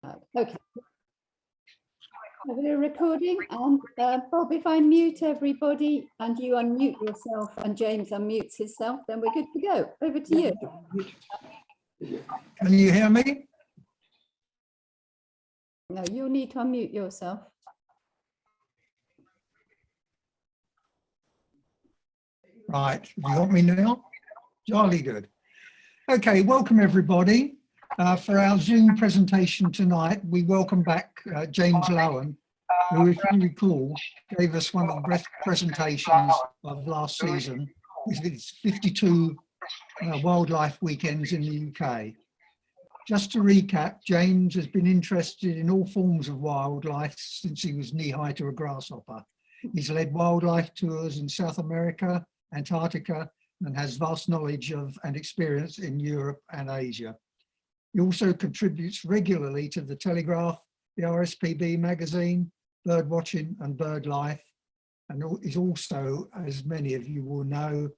Okay. We're recording, and Bob, if I mute everybody and you unmute yourself and James unmutes himself, then we're good to go. Over to you. Can you hear me? No, you'll need to unmute yourself. Right, you got me now? Jolly good. Okay, welcome everybody. For our Zoom presentation tonight, we welcome back James Lowen, who, if you recall, gave us one of the best presentations of last season with its 52 wildlife weekends in the UK. Just to recap, James has been interested in all forms of wildlife since he was knee-high to a grasshopper. He's led wildlife tours in South America, Antarctica, and has vast knowledge of and experience in Europe and Asia. He also contributes regularly to the Telegraph, the RSPB magazine, Birdwatching and BirdLife, and is also, as many of you will know,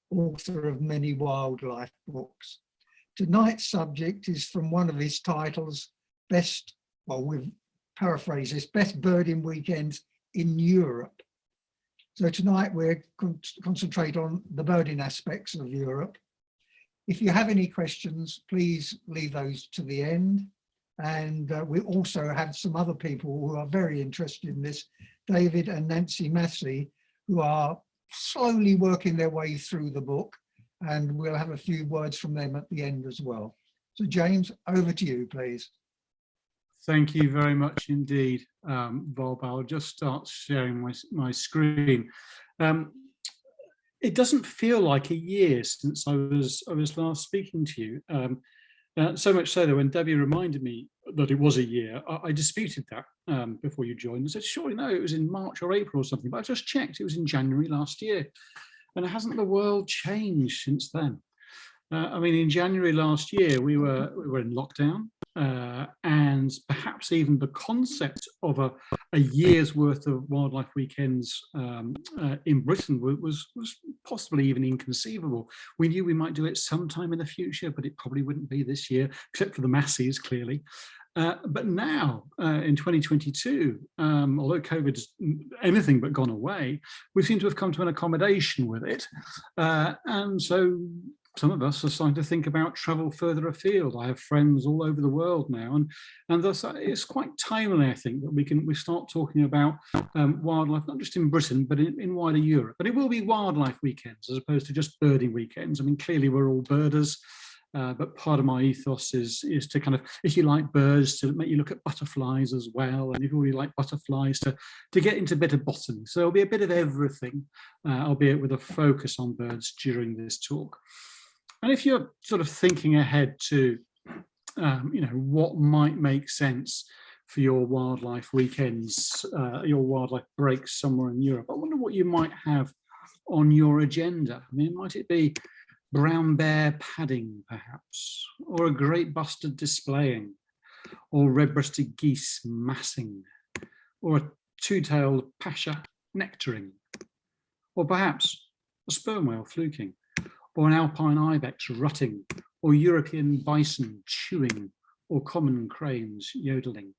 author of many wildlife books. Tonight's subject is from one of his titles, Best, well, we've paraphrased this, Best Birding Weekends in Europe. So tonight we're concentrate on the birding aspects of Europe. If you have any questions, please leave those to the end. And we also have some other people who are very interested in this, David and Nancy Massey, who are slowly working their way through the book. And we'll have a few words from them at the end as well. So James, over to you, please. Thank you very much indeed, Bob. I'll just start sharing my screen. It doesn't feel like a year since I was last speaking to you. So much so that when Debbie reminded me that it was a year, I disputed that before you joined and said, surely no, it was in March or April or something. But I just checked, it was in January last year. And hasn't the world changed since then? I mean, in January last year, we were in lockdown, and perhaps even the concept of a year's worth of wildlife weekends in Britain was possibly even inconceivable. We knew we might do it sometime in the future, but it probably wouldn't be this year, except for the masses, clearly. But now, in 2022, although COVID's anything but gone away, we seem to have come to an accommodation with it. And so some of us are starting to think about travel further afield. I have friends all over the world now, and thus it's quite timely, I think, that we start talking about wildlife, not just in Britain, but in wider Europe. But it will be wildlife weekends as opposed to just birding weekends. I mean, clearly we're all birders. But part of my ethos is to kind of, if you like birds, to make you look at butterflies as well, and if you really like butterflies, to get into a bit of botany. So there'll be a bit of everything, albeit with a focus on birds during this talk. And if you're sort of thinking ahead to, what might make sense for your wildlife weekends, your wildlife breaks somewhere in Europe, I wonder what you might have on your agenda. I mean, might it be brown bear padding, perhaps, or a great bustard displaying, or red-breasted geese massing, or a two-tailed pasha nectaring, or perhaps a sperm whale fluking, or an alpine ibex rutting, or European bison chewing, or common cranes yodeling.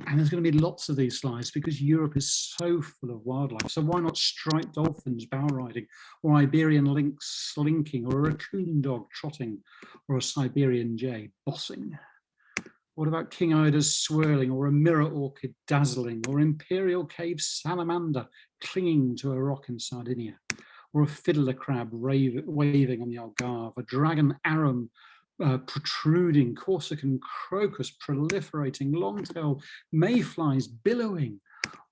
And there's going to be lots of these slides because Europe is so full of wildlife. So why not striped dolphins bow riding, or Iberian lynx slinking, or a raccoon dog trotting, or a Siberian jay bossing? What about king eiders swirling, or a mirror orchid dazzling, or imperial cave salamander clinging to a rock in Sardinia, or a fiddler crab waving on the Algarve, a dragon arum protruding, Corsican crocus proliferating, long-tailed mayflies billowing,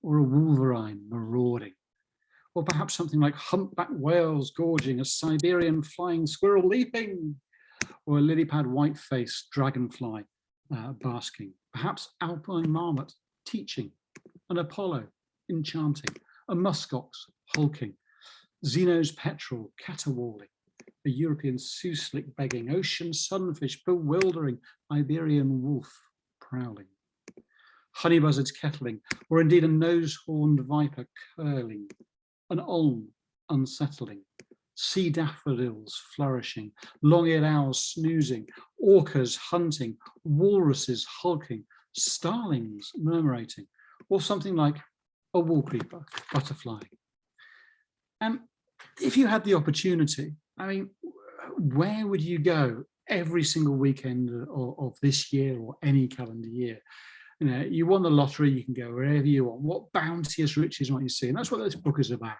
or a wolverine marauding. Or perhaps something like humpback whales gorging, a Siberian flying squirrel leaping, or a lily-pad white-faced dragonfly basking. Perhaps alpine marmot teaching, an Apollo enchanting, a muskox hulking, Zeno's petrel caterwauling, a European suslik begging, ocean sunfish bewildering, Iberian wolf prowling, honey buzzards kettling, or indeed a nose-horned viper curling, an ulm unsettling, sea daffodils flourishing, long-eared owls snoozing, orcas hunting, walruses hulking, starlings murmurating, or something like a wall creeper butterflying. And if you had the opportunity, I mean, where would you go every single weekend of this year or any calendar year? You know, you won the lottery, you can go wherever you want. What bounteous riches might you see? And that's what this book is about.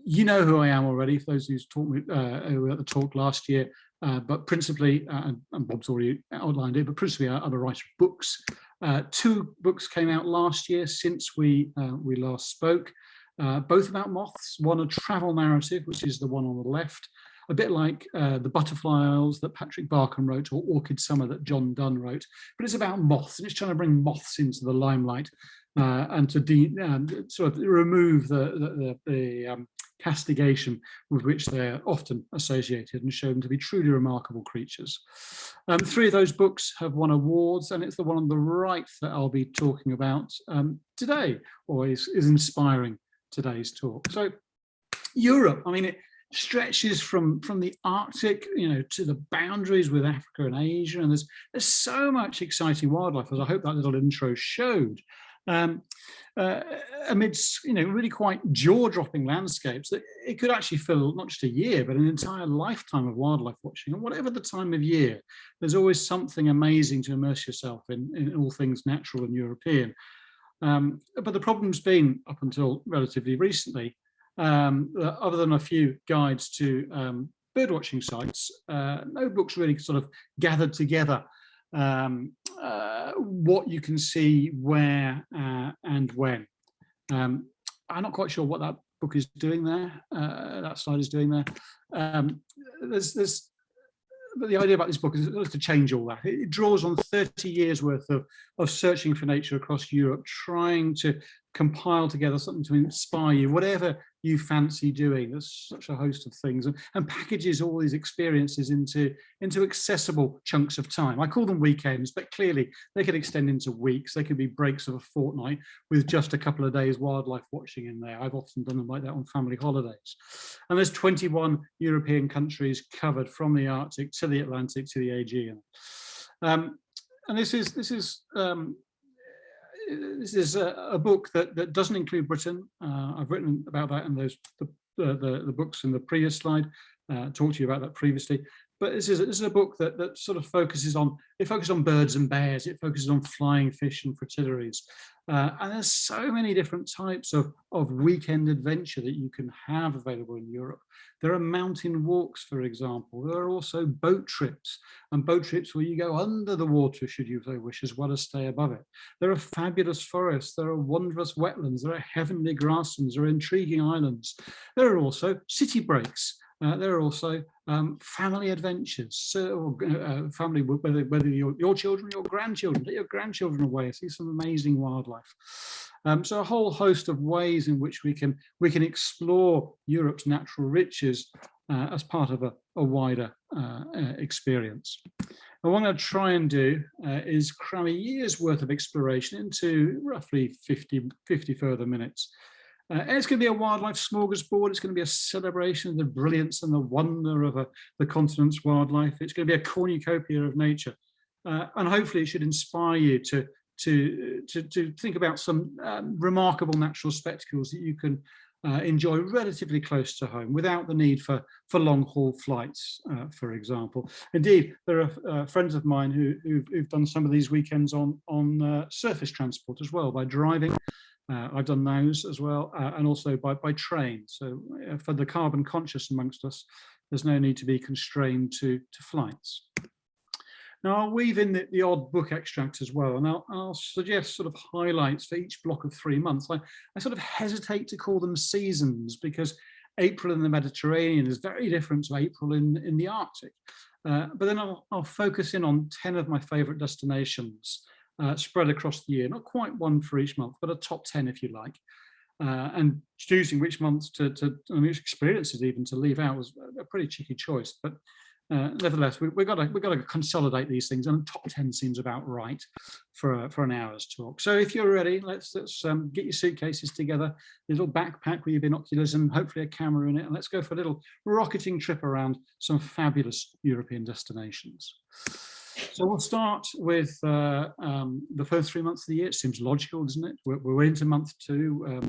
You know who I am already, for those who were at the talk last year, but principally, and Bob's already outlined it, but principally I'm a writer of books. 2 books came out last year since we last spoke, both about moths. One, a travel narrative, which is the one on the left, a bit like The Butterfly Isles that Patrick Barkham wrote, or Orchid Summer that John Donne wrote, but it's about moths, and it's trying to bring moths into the limelight and to sort of remove the castigation with which they're often associated and show them to be truly remarkable creatures. 3 of those books have won awards, and it's the one on the right that I'll be talking about today, or is inspiring today's talk. So Europe, I mean, it stretches from the Arctic, you know, to the boundaries with Africa and Asia, and there's so much exciting wildlife, as I hope that little intro showed. Amidst, you know, really quite jaw-dropping landscapes that it could actually fill not just a year, but an entire lifetime of wildlife watching. And whatever the time of year, there's always something amazing to immerse yourself in all things natural and European. But the problem's been, up until relatively recently, other than a few guides to birdwatching sites, no books really sort of gathered together what you can see, where, and when. I'm not quite sure what that book is doing there, that slide is doing there. But the idea about this book is to change all that. It draws on 30 years worth of searching for nature across Europe, trying to compile together something to inspire you, whatever you fancy doing. There's such a host of things, and packages all these experiences into accessible chunks of time. I call them weekends, but clearly they could extend into weeks. They could be breaks of a fortnight with just a couple of days wildlife watching in there. I've often done them like that on family holidays. And there's 21 European countries covered, from the Arctic to the Atlantic to the Aegean. And this is a book that doesn't include Britain. I've written about that in the books in the previous slide, talked to you about that previously. But this is a book that sort of focuses on birds and bears. It focuses on flying fish and fritillaries. And there's so many different types of weekend adventure that you can have available in Europe. There are mountain walks, for example. There are also boat trips, and boat trips where you go under the water, should you so wish, as well as stay above it. There are fabulous forests. There are wondrous wetlands. There are heavenly grasslands. There are intriguing islands. There are also city breaks. There are also family adventures, family, whether your children or your grandchildren, take your grandchildren away, see some amazing wildlife. So a whole host of ways in which we can explore Europe's natural riches as part of a wider experience. And what I'm going to try and do is cram a year's worth of exploration into roughly 50 further minutes. And it's going to be a wildlife smorgasbord. It's going to be a celebration of the brilliance and the wonder of the continent's wildlife. It's going to be a cornucopia of nature. And hopefully it should inspire you to think about some remarkable natural spectacles that you can enjoy relatively close to home without the need for long-haul flights, for example. Indeed, there are friends of mine who've done some of these weekends on surface transport as well, by driving. I've done those as well, and also by train. So for the carbon conscious amongst us, there's no need to be constrained to flights. Now, I'll weave in the odd book extract as well, and I'll suggest sort of highlights for each block of 3 months. I sort of hesitate to call them seasons, because April in the Mediterranean is very different to April in the Arctic. But then I'll focus in on 10 of my favorite destinations, spread across the year, not quite one for each month, but a top 10 if you like. And choosing which months which experiences even to leave out was a pretty tricky choice. But nevertheless, we've got to consolidate these things, and top 10 seems about right for an hour's talk. So if you're ready, let's get your suitcases together, a little backpack with your binoculars and hopefully a camera in it, and let's go for a little rocketing trip around some fabulous European destinations. So we'll start with the first 3 months of the year. It seems logical, doesn't it? We're into month 2,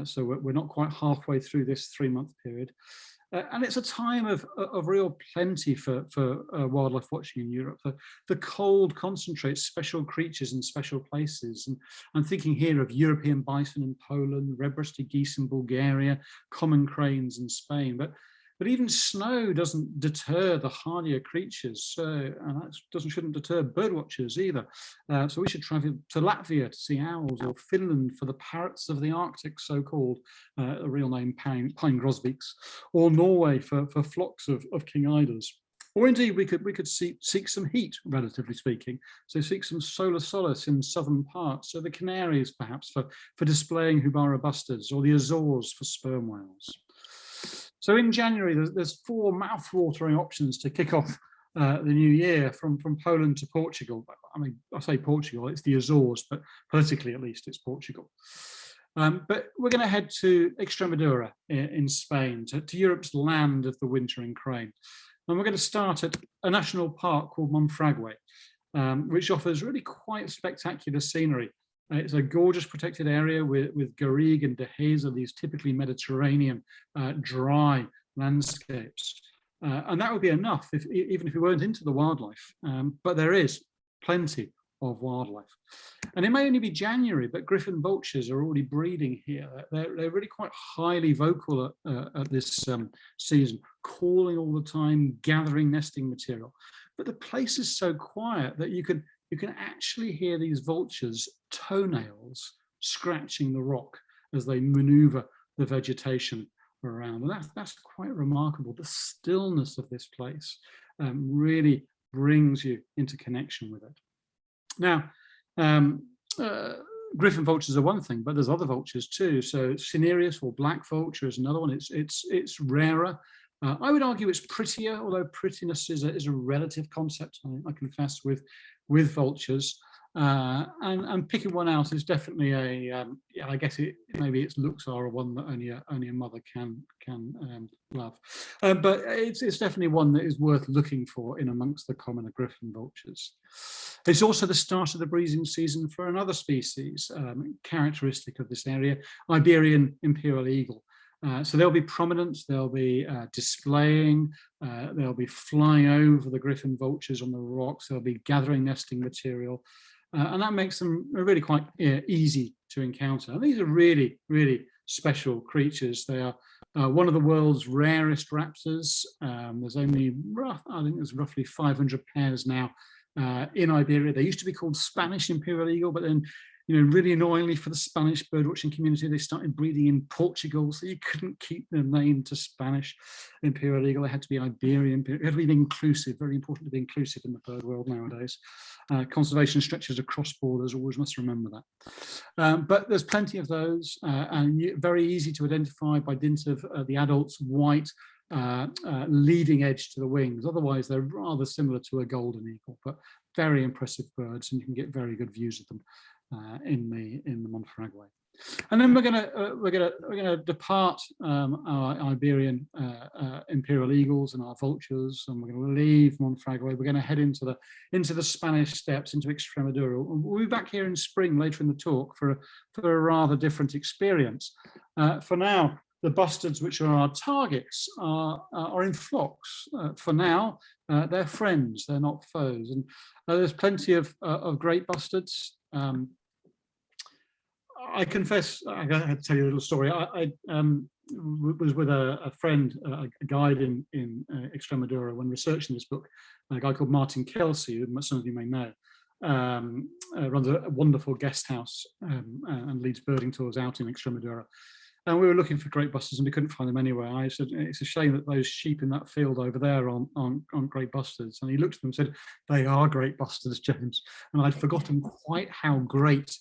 so we're not quite halfway through this 3-month period. And it's a time of real plenty for wildlife watching in Europe. The cold concentrates special creatures in special places. And I'm thinking here of European bison in Poland, red-breasted geese in Bulgaria, common cranes in Spain. But even snow doesn't deter the hardier creatures, and that shouldn't deter bird watchers either. So we should travel to Latvia to see owls, or Finland for the parrots of the Arctic, so-called, a real name pine grosbeaks, or Norway for flocks of king eiders. Or indeed, we could seek some heat, relatively speaking. So seek some solar solace in southern parts. So the Canaries, perhaps, for displaying Hubara bustards, or the Azores for sperm whales. So in January, there's 4 mouth-watering options to kick off the new year, from Poland to Portugal. I mean, I say Portugal, it's the Azores, but politically at least it's Portugal. But we're going to head to Extremadura in Spain, to Europe's land of the wintering crane. And we're going to start at a national park called Monfragüe, which offers really quite spectacular scenery. It's a gorgeous protected area with garrigue and dehesa, these typically Mediterranean dry landscapes. And that would be enough even if we weren't into the wildlife. But there is plenty of wildlife. And it may only be January, but griffon vultures are already breeding here. They're really quite highly vocal at this season, calling all the time, gathering nesting material. But the place is so quiet that you can actually hear these vultures' toenails scratching the rock as they maneuver the vegetation around. And that's quite remarkable. The stillness of this place really brings you into connection with it. Now, griffon vultures are one thing, but there's other vultures too. So cinereus, or black vulture, is another one. It's rarer. I would argue it's prettier, although prettiness is a relative concept, I confess, with vultures. And picking one out is definitely I guess maybe its looks are one that only a mother can love. But it's definitely one that is worth looking for in amongst the commoner griffon vultures. It's also the start of the breeding season for another species, characteristic of this area, Iberian imperial eagle. So they'll be prominent, they'll be displaying, they'll be flying over the griffon vultures on the rocks, they'll be gathering nesting material, and that makes them really quite easy to encounter. And these are really, really special creatures. They are one of the world's rarest raptors. There's only, I think there's roughly 500 pairs now in Iberia. They used to be called Spanish imperial eagle, but then, really annoyingly for the Spanish birdwatching community, they started breeding in Portugal, so you couldn't keep the name to Spanish imperial eagle. They had to be Iberian. It had to be inclusive. Very important to be inclusive in the bird world nowadays. Conservation stretches across borders. Always must remember that. But there's plenty of those, and very easy to identify by dint of the adult's white leading edge to the wings. Otherwise, they're rather similar to a golden eagle, but very impressive birds, and you can get very good views of them in the Monfragüe. And then we're gonna depart our Iberian imperial eagles and our vultures, and we're going to leave Monfragüe. We're going to head into the Spanish steppes, into Extremadura. We'll be back here in spring later in the talk for a rather different experience. For now, the bustards, which are our targets, are in flocks. For now, they're friends, they're not foes. And there's plenty of great bustards. I confess, I had to tell you a little story. I was with a friend, a guide in Extremadura when researching this book, a guy called Martin Kelsey, who some of you may know. Runs a wonderful guest house and leads birding tours out in Extremadura. And we were looking for great bustards and we couldn't find them anywhere. I said, it's a shame that those sheep in that field over there aren't great bustards. And he looked at them and said, they are great bustards, James. And I'd forgotten quite how great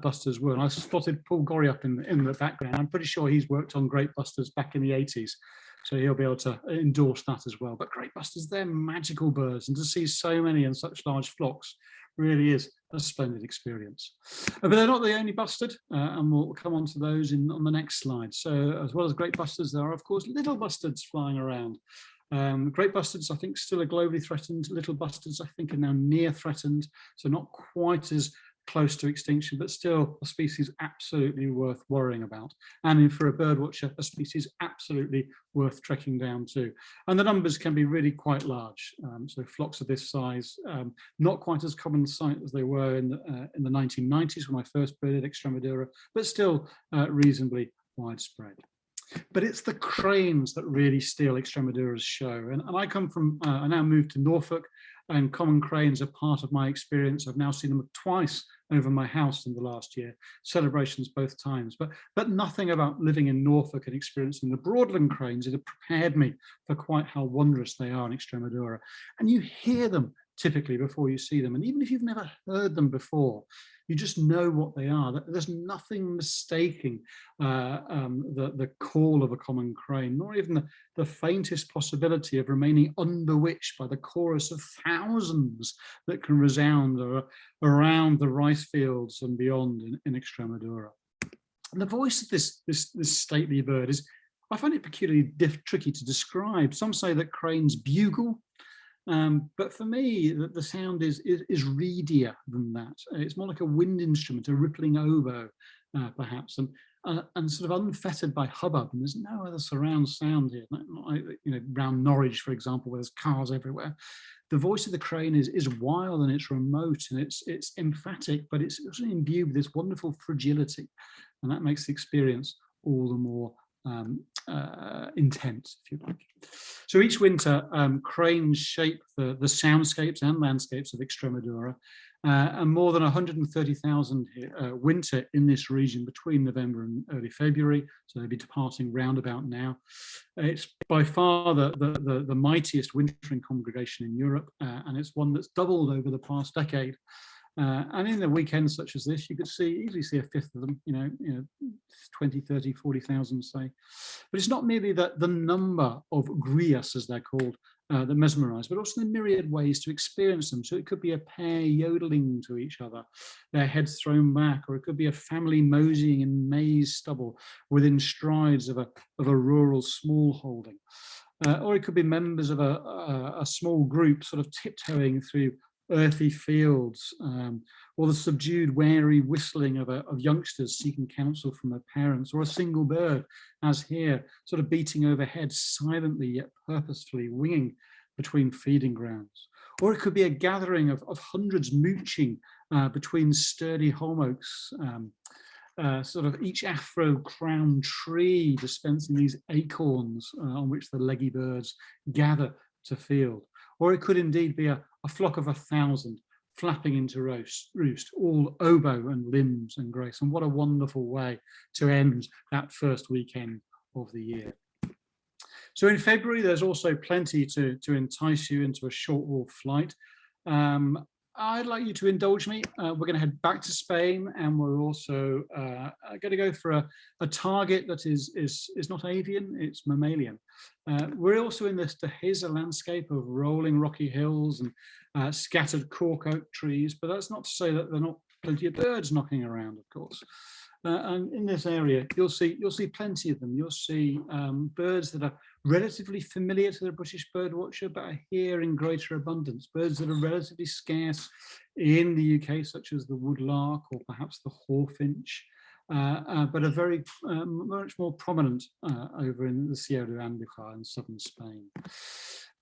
busters were. And I spotted Paul Gorry up in the background. I'm pretty sure he's worked on great busters back in the 80s. So he'll be able to endorse that as well. But great busters, they're magical birds. And to see so many in such large flocks really is a splendid experience. But they're not the only bustard, and we'll come on to those on the next slide. So as well as great bustards, there are, of course, little bustards flying around. Great bustards, I think, still are globally threatened. Little bustards, I think, are now near threatened, so not quite as close to extinction, but still a species absolutely worth worrying about. And for a bird watcher, a species absolutely worth trekking down to. And the numbers can be really quite large. So flocks of this size, not quite as common sight as they were in the 1990s when I first birded Extremadura, but still reasonably widespread. But it's the cranes that really steal Extremadura's show. And I come from, I now moved to Norfolk, and common cranes are part of my experience. I've now seen them twice over my house in the last year, celebrations both times. But nothing about living in Norfolk and experiencing the broadland cranes, it had prepared me for quite how wondrous they are in Extremadura. And you hear them typically before you see them. And even if you've never heard them before, you just know what they are. There's nothing mistaking the call of a common crane, nor even the faintest possibility of remaining unbewitched by the chorus of thousands that can resound around the rice fields and beyond in Extremadura. And the voice of this stately bird is, I find it peculiarly tricky to describe. Some say that cranes bugle, but for me, the sound is reedier than that. It's more like a wind instrument, a rippling oboe, perhaps, and sort of unfettered by hubbub. And there's no other surround sound here. Not like, around Norwich, for example, where there's cars everywhere. The voice of the crane is wild and it's remote and it's emphatic, but it's also imbued with this wonderful fragility, and that makes the experience all the more intense, if you like. So each winter, cranes shape the soundscapes and landscapes of Extremadura, and more than 130,000 winter in this region between November and early February, so they'll be departing roundabout now. It's by far the mightiest wintering congregation in Europe, and it's one that's doubled over the past decade. And in the weekends such as this, you could easily see a fifth of them, 20, 30, 40,000, say. But it's not merely the number of grillas, as they're called, that mesmerize, but also the myriad ways to experience them. So it could be a pair yodeling to each other, their heads thrown back, or it could be a family moseying in maize stubble within strides of a rural smallholding. Or it could be members of a small group sort of tiptoeing through earthy fields, or the subdued, wary whistling of youngsters seeking counsel from their parents, or a single bird, as here, sort of beating overhead silently yet purposefully, winging between feeding grounds. Or it could be a gathering of hundreds mooching between sturdy holm oaks, sort of each afro-crowned tree dispensing these acorns on which the leggy birds gather to field. Or it could indeed be a flock of 1,000 flapping into roost, all oboe and limbs and grace. And what a wonderful way to end that first weekend of the year. So in February, there's also plenty to entice you into a short-haul flight. I'd like you to indulge me. We're going to head back to Spain, and we're also going to go for a target that is not avian, it's mammalian. We're also in this Dehesa landscape of rolling rocky hills and scattered cork oak trees, but that's not to say that there are not plenty of birds knocking around, of course. And in this area, you'll see plenty of them. You'll see birds that are relatively familiar to the British birdwatcher, but are here in greater abundance. Birds that are relatively scarce in the UK, such as the woodlark or perhaps the hawfinch, but are very much more prominent over in the Sierra de Andújar in southern Spain.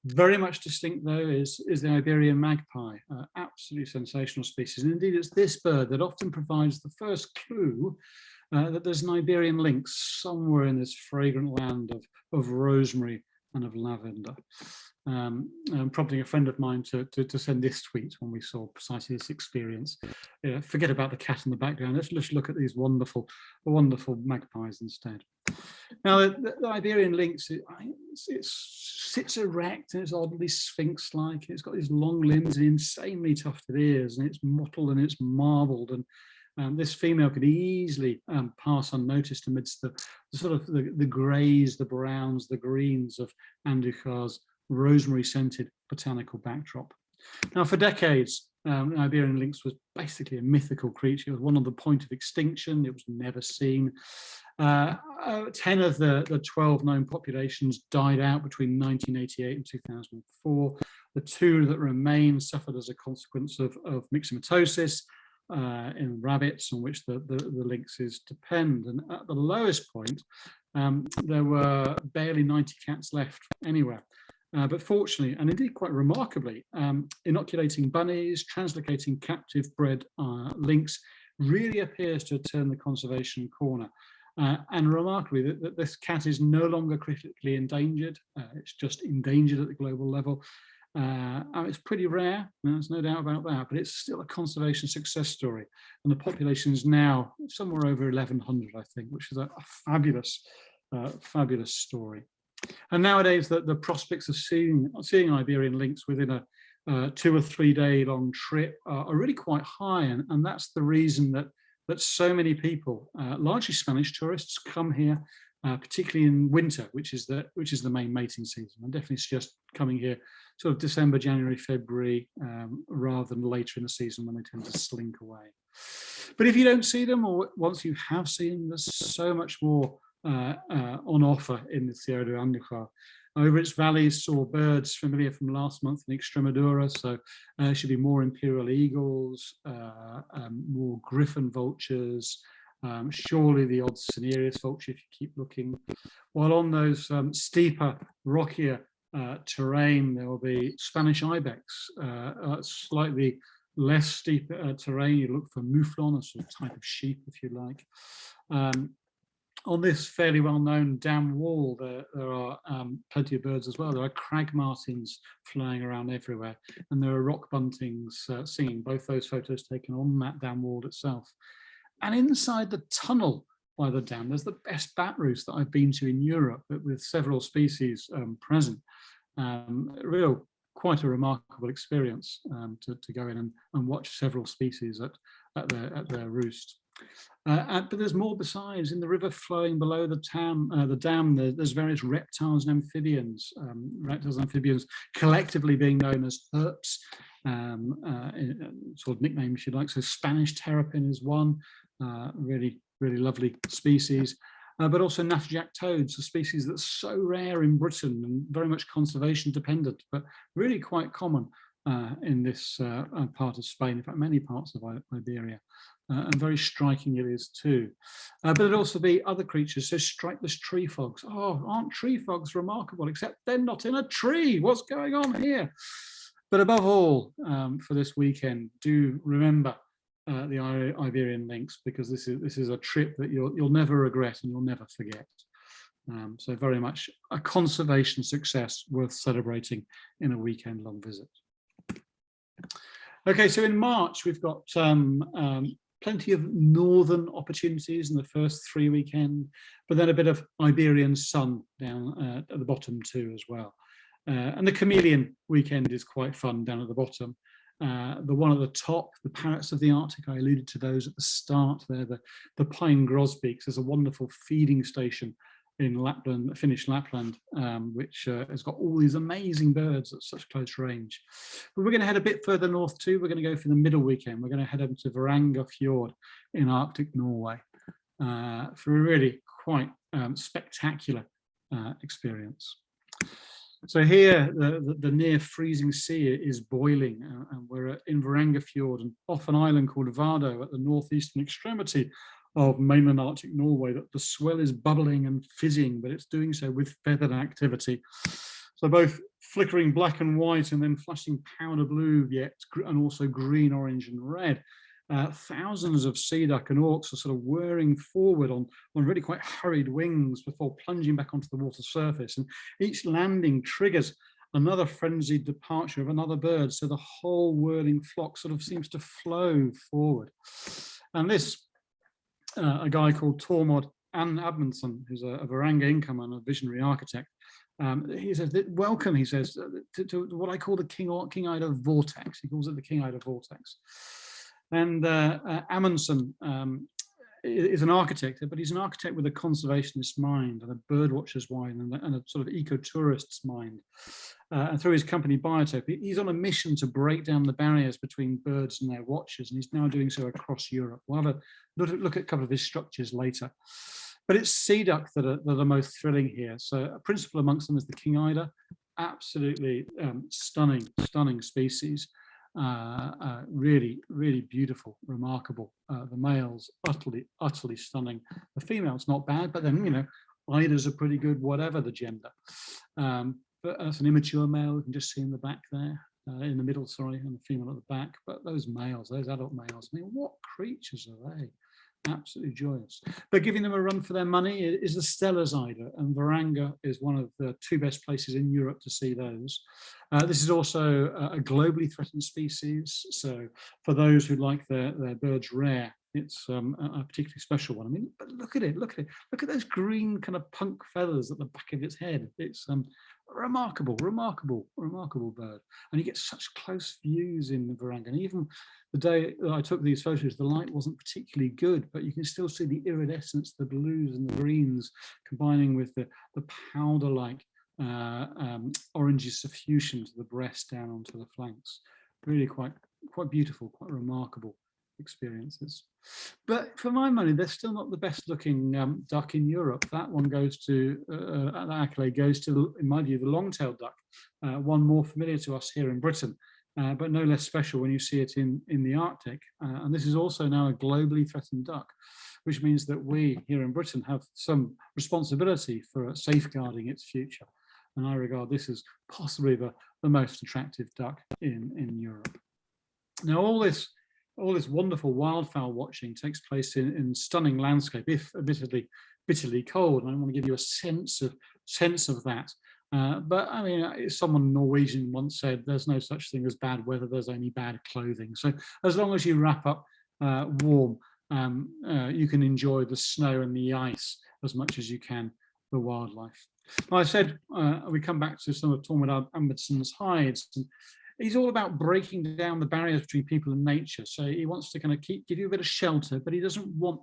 Very much distinct, though, is the Iberian magpie, absolutely sensational species. And indeed, it's this bird that often provides the first clue that there's an Iberian lynx somewhere in this fragrant land of rosemary and of lavender. Prompting a friend of mine to send this tweet when we saw precisely this experience. Forget about the cat in the background. Let's just look at these wonderful magpies instead. Now, the Iberian lynx, it sits erect and it's oddly sphinx-like. It's got these long limbs and insanely tufted ears, and it's mottled and it's marbled. And this female could easily pass unnoticed amidst the sort of the greys, the browns, the greens of Andújar's rosemary-scented botanical backdrop. Now, for decades, The Iberian lynx was basically a mythical creature. It was one on the point of extinction. It was never seen. 10 of the 12 known populations died out between 1988 and 2004. The 2 that remain suffered as a consequence of myxomatosis in rabbits, on which the lynxes depend. And at the lowest point, there were barely 90 cats left anywhere. But fortunately, and indeed quite remarkably, inoculating bunnies, translocating captive bred lynx really appears to have turned the conservation corner. And remarkably, that this cat is no longer critically endangered. It's just endangered at the global level. It's pretty rare, there's no doubt about that, but it's still a conservation success story. And the population is now somewhere over 1,100, I think, which is a fabulous, fabulous story. And nowadays, the prospects of seeing Iberian lynx within a 2 or 3 day long trip are really quite high, and that's the reason that so many people, largely Spanish tourists, come here, particularly in winter, which is the main mating season. I definitely suggest coming here sort of December, January, February, rather than later in the season when they tend to slink away. But if you don't see them, or once you have seen them, there's so much more on offer in the Sierra de Andújar. Over its valleys saw birds familiar from last month in Extremadura, so should be more imperial eagles, more griffon vultures, surely the odd cinereous vulture if you keep looking. While on those steeper, rockier terrain, there will be Spanish ibex, slightly less steep terrain. You look for mouflon, a sort of type of sheep, if you like. On this fairly well-known dam wall, there are plenty of birds as well. There are crag martins flying around everywhere, and there are rock buntings singing, both those photos taken on that dam wall itself. And inside the tunnel by the dam, there's the best bat roost that I've been to in Europe, but with several species present. Quite a remarkable experience to go in and watch several species at their roost. But there's more besides. In the river flowing below the dam, there's various reptiles and amphibians. Reptiles and amphibians collectively being known as herps, sort of nicknames, if you like. So Spanish terrapin is one, really, really lovely species. But also natterjack toads, a species that's so rare in Britain and very much conservation dependent, but really quite common in this part of Spain, in fact, many parts of Iberia. And very striking it is too. But it'd also be other creatures, so strikeless tree frogs. Oh, aren't tree frogs remarkable, except they're not in a tree. What's going on here? But above all, for this weekend, do remember the Iberian lynx, because this is a trip that you'll never regret and you'll never forget. So very much a conservation success worth celebrating in a weekend-long visit. Okay, so in March we've got plenty of northern opportunities in the first 3 weekends, but then a bit of Iberian sun down at the bottom too as well. And the chameleon weekend is quite fun down at the bottom. The one at the top, the parrots of the Arctic, I alluded to those at the start there, the pine grosbeaks. There's a wonderful feeding station in Lapland, Finnish Lapland, which has got all these amazing birds at such close range. But we're going to head a bit further north too. We're going to go for the middle weekend. We're going to head up to Varangerfjord Fjord in Arctic Norway for a really quite spectacular experience. So here, the near freezing sea is boiling, and we're in Varangerfjord Fjord and off an island called Vardø at the northeastern extremity of mainland Arctic Norway. That the swell is bubbling and fizzing, but it's doing so with feathered activity. So both flickering black and white and then flashing powder blue, yet and also green, orange, and red. Thousands of sea duck and auks are sort of whirring forward on really quite hurried wings before plunging back onto the water surface. And each landing triggers another frenzied departure of another bird. So the whole whirling flock sort of seems to flow forward. And this, a guy called Tormod Amundsen, who's a Varanger incomer and a visionary architect, he says, welcome, he says, to what I call the King-Ida vortex. He calls it the King-Ida vortex. And Amundsen is an architect, but he's an architect with a conservationist mind and a birdwatcher's mind and a sort of eco-tourist's mind. And through his company Biotope, he's on a mission to break down the barriers between birds and their watchers, and he's now doing so across Europe. We'll have a look at a couple of his structures later. But it's sea duck that are most thrilling here. So a principal amongst them is the king eider, absolutely stunning species. Really, really beautiful, remarkable. The males utterly stunning. The females not bad, but then, you know, eiders are pretty good, whatever the gender. But that's an immature male. You can just see in the back there, in the middle, sorry, and the female at the back. But those males, those adult males, I mean, what creatures are they? Absolutely joyous. But giving them a run for their money is the Steller's eider, and Varanga is one of the 2 best places in Europe to see those. This is also a globally threatened species, so for those who like their birds rare, it's a particularly special one. I mean, but look at it, look at those green kind of punk feathers at the back of its head. It's remarkable bird, and you get such close views in the Varanga. And even the day that I took these photos, the light wasn't particularly good, but you can still see the iridescence, the blues and the greens combining with the powder-like orangey suffusion to the breast down onto the flanks. Really quite beautiful, quite remarkable experiences. But for my money, they're still not the best looking duck in Europe. That one goes to, that accolade goes to, in my view, the long-tailed duck, one more familiar to us here in Britain, but no less special when you see it in the Arctic. And this is also now a globally threatened duck, which means that we here in Britain have some responsibility for safeguarding its future. And I regard this as possibly the most attractive duck in Europe. Now, all this wonderful wildfowl watching takes place in stunning landscape, if admittedly bitterly cold. And I want to give you a sense of that. But I mean, someone Norwegian once said, "There's no such thing as bad weather. There's only bad clothing." So as long as you wrap up warm, you can enjoy the snow and the ice as much as you can the wildlife. Now, I said we come back to some of Tormod Amundsen's hides. And he's all about breaking down the barriers between people and nature. So he wants to kind of give you a bit of shelter, but he doesn't want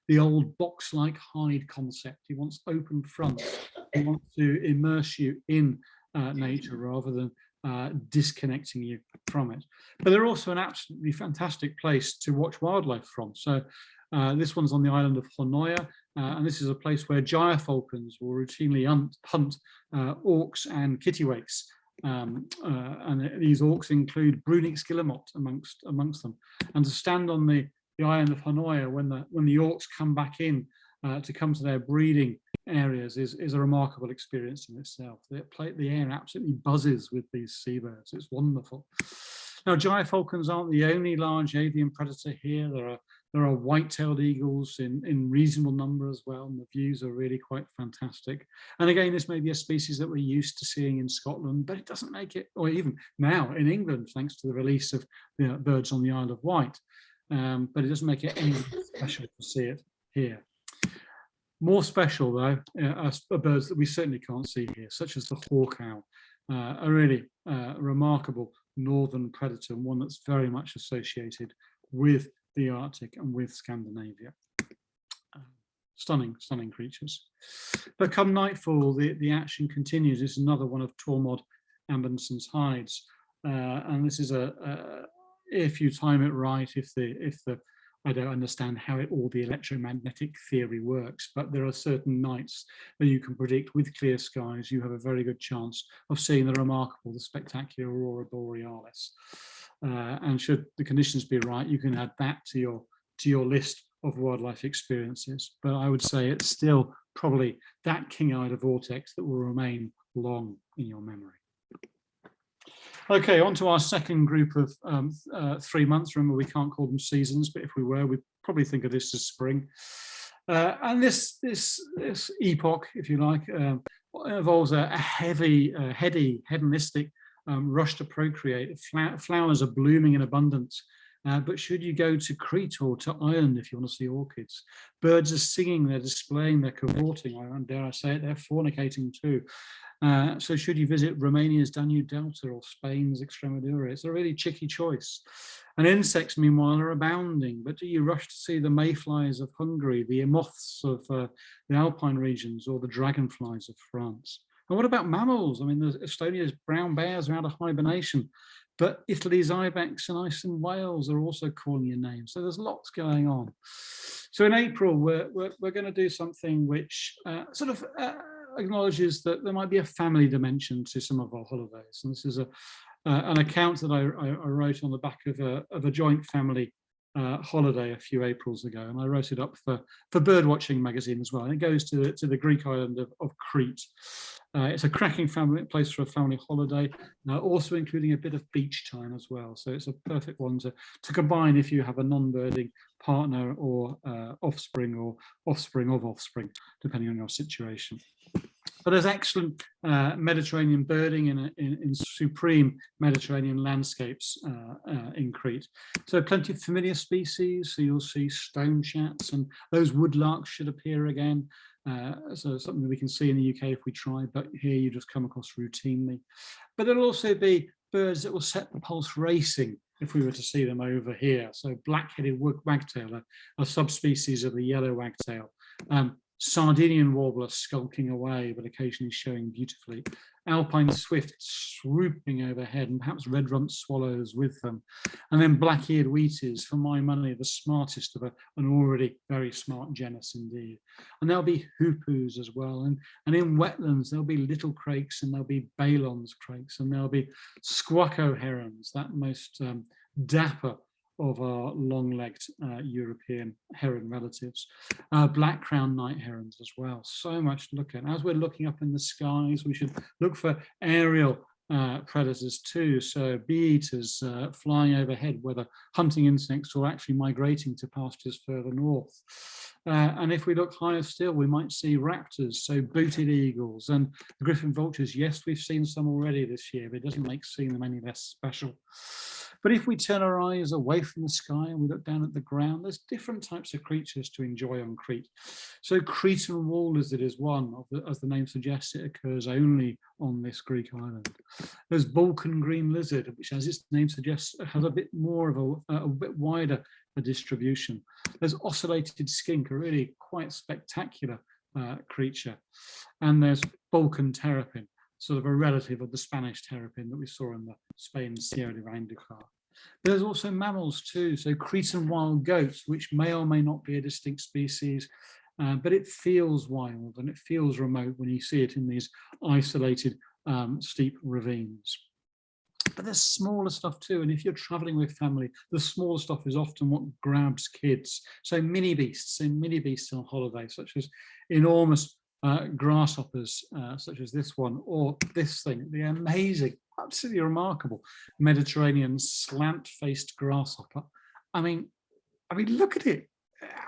the old box-like hide concept. He wants open fronts. He wants to immerse you in nature rather than disconnecting you from it. But they're also an absolutely fantastic place to watch wildlife from. So this one's on the island of Honoya, and this is a place where gyrfalcons will routinely hunt auks and kittiwakes. And these auks include Brunix guillemot amongst them. And to stand on the island of Honoya when the auks come back in to come to their breeding areas is a remarkable experience in itself. The air absolutely buzzes with these seabirds. It's wonderful. Now, gyrfalcons aren't the only large avian predator here. There are white-tailed eagles in reasonable number as well, and the views are really quite fantastic. And again, this may be a species that we're used to seeing in Scotland, but it doesn't make it, or even now in England, thanks to the release of birds on the Isle of Wight. But it doesn't make it any special to see it here. More special, though, are birds that we certainly can't see here, such as the hawk owl, a really remarkable northern predator, and one that's very much associated with the Arctic and with Scandinavia. Stunning creatures. But come nightfall, the action continues. It's another one of Tormod Amundsen's hides, and this is if you time it right, if the I don't understand how all the electromagnetic theory works, but there are certain nights that you can predict with clear skies, you have a very good chance of seeing the spectacular Aurora Borealis. And should the conditions be right, you can add that to your list of wildlife experiences. But I would say it's still probably that king eider vortex that will remain long in your memory. Okay, on to our second group of 3 months. Remember, we can't call them seasons, but if we were, we'd probably think of this as spring. And this epoch, if you like, involves a heady, hedonistic rush to procreate. Flowers are blooming in abundance. But should you go to Crete or to Ireland if you want to see orchids, birds are singing, they're displaying, they're cavorting, and dare I say it, they're fornicating too. So should you visit Romania's Danube Delta or Spain's Extremadura? It's a really tricky choice. And insects, meanwhile, are abounding. But do you rush to see the mayflies of Hungary, the moths of the Alpine regions, or the dragonflies of France? And what about mammals? I mean, Estonia's brown bears are out of hibernation, but Italy's ibex and Iceland whales are also calling your name. So there's lots going on. So in April, we're going to do something which acknowledges that there might be a family dimension to some of our holidays. And this is an account that I wrote on the back of a joint family holiday a few Aprils ago, and I wrote it up for Birdwatching magazine as well. And it goes to the Greek island of Crete. It's a cracking place for a family holiday, also including a bit of beach time as well. So it's a perfect one to combine if you have a non-birding partner or offspring or offspring of offspring, depending on your situation. But there's excellent Mediterranean birding in supreme Mediterranean landscapes in Crete. So plenty of familiar species. So you'll see stone chats, and those woodlarks should appear again. So something that we can see in the UK if we try, but here you just come across routinely. But there'll also be birds that will set the pulse racing if we were to see them over here. So black-headed wagtail, a subspecies of the yellow wagtail. Sardinian warbler skulking away, but occasionally showing beautifully. Alpine swift swooping overhead, and perhaps red-rumped swallows with them. And then black-eared wheaties, for my money, the smartest of an already very smart genus indeed. And there'll be hoopoes as well. And in wetlands, there'll be little crakes, and there'll be Balon's crakes, and there'll be squacco herons, that most dapper of our long-legged European heron relatives. Black-crowned night herons as well. So much to look at. As we're looking up in the skies, we should look for aerial predators too. So bee-eaters flying overhead, whether hunting insects or actually migrating to pastures further north. And if we look higher still, we might see raptors, so booted eagles, and the griffon vultures. Yes, we've seen some already this year, but it doesn't make seeing them any less special. But if we turn our eyes away from the sky and we look down at the ground, there's different types of creatures to enjoy on Crete. So Cretan wall lizard is one, as the name suggests, it occurs only on this Greek island. There's Balkan green lizard, which, as its name suggests, has a bit more of a bit wider a distribution. There's ocellated skink, a really quite spectacular creature. And there's Balkan terrapin, sort of a relative of the Spanish terrapin that we saw in the Spain's Sierra de Reinducar. There's also mammals too, so Cretan wild goats, which may or may not be a distinct species, but it feels wild and it feels remote when you see it in these isolated steep ravines. But there's smaller stuff too, and if you're traveling with family, the smaller stuff is often what grabs kids. So mini beasts on holiday, such as enormous grasshoppers, such as this one, or this thing, the amazing, absolutely remarkable Mediterranean slant-faced grasshopper. I mean, look at it.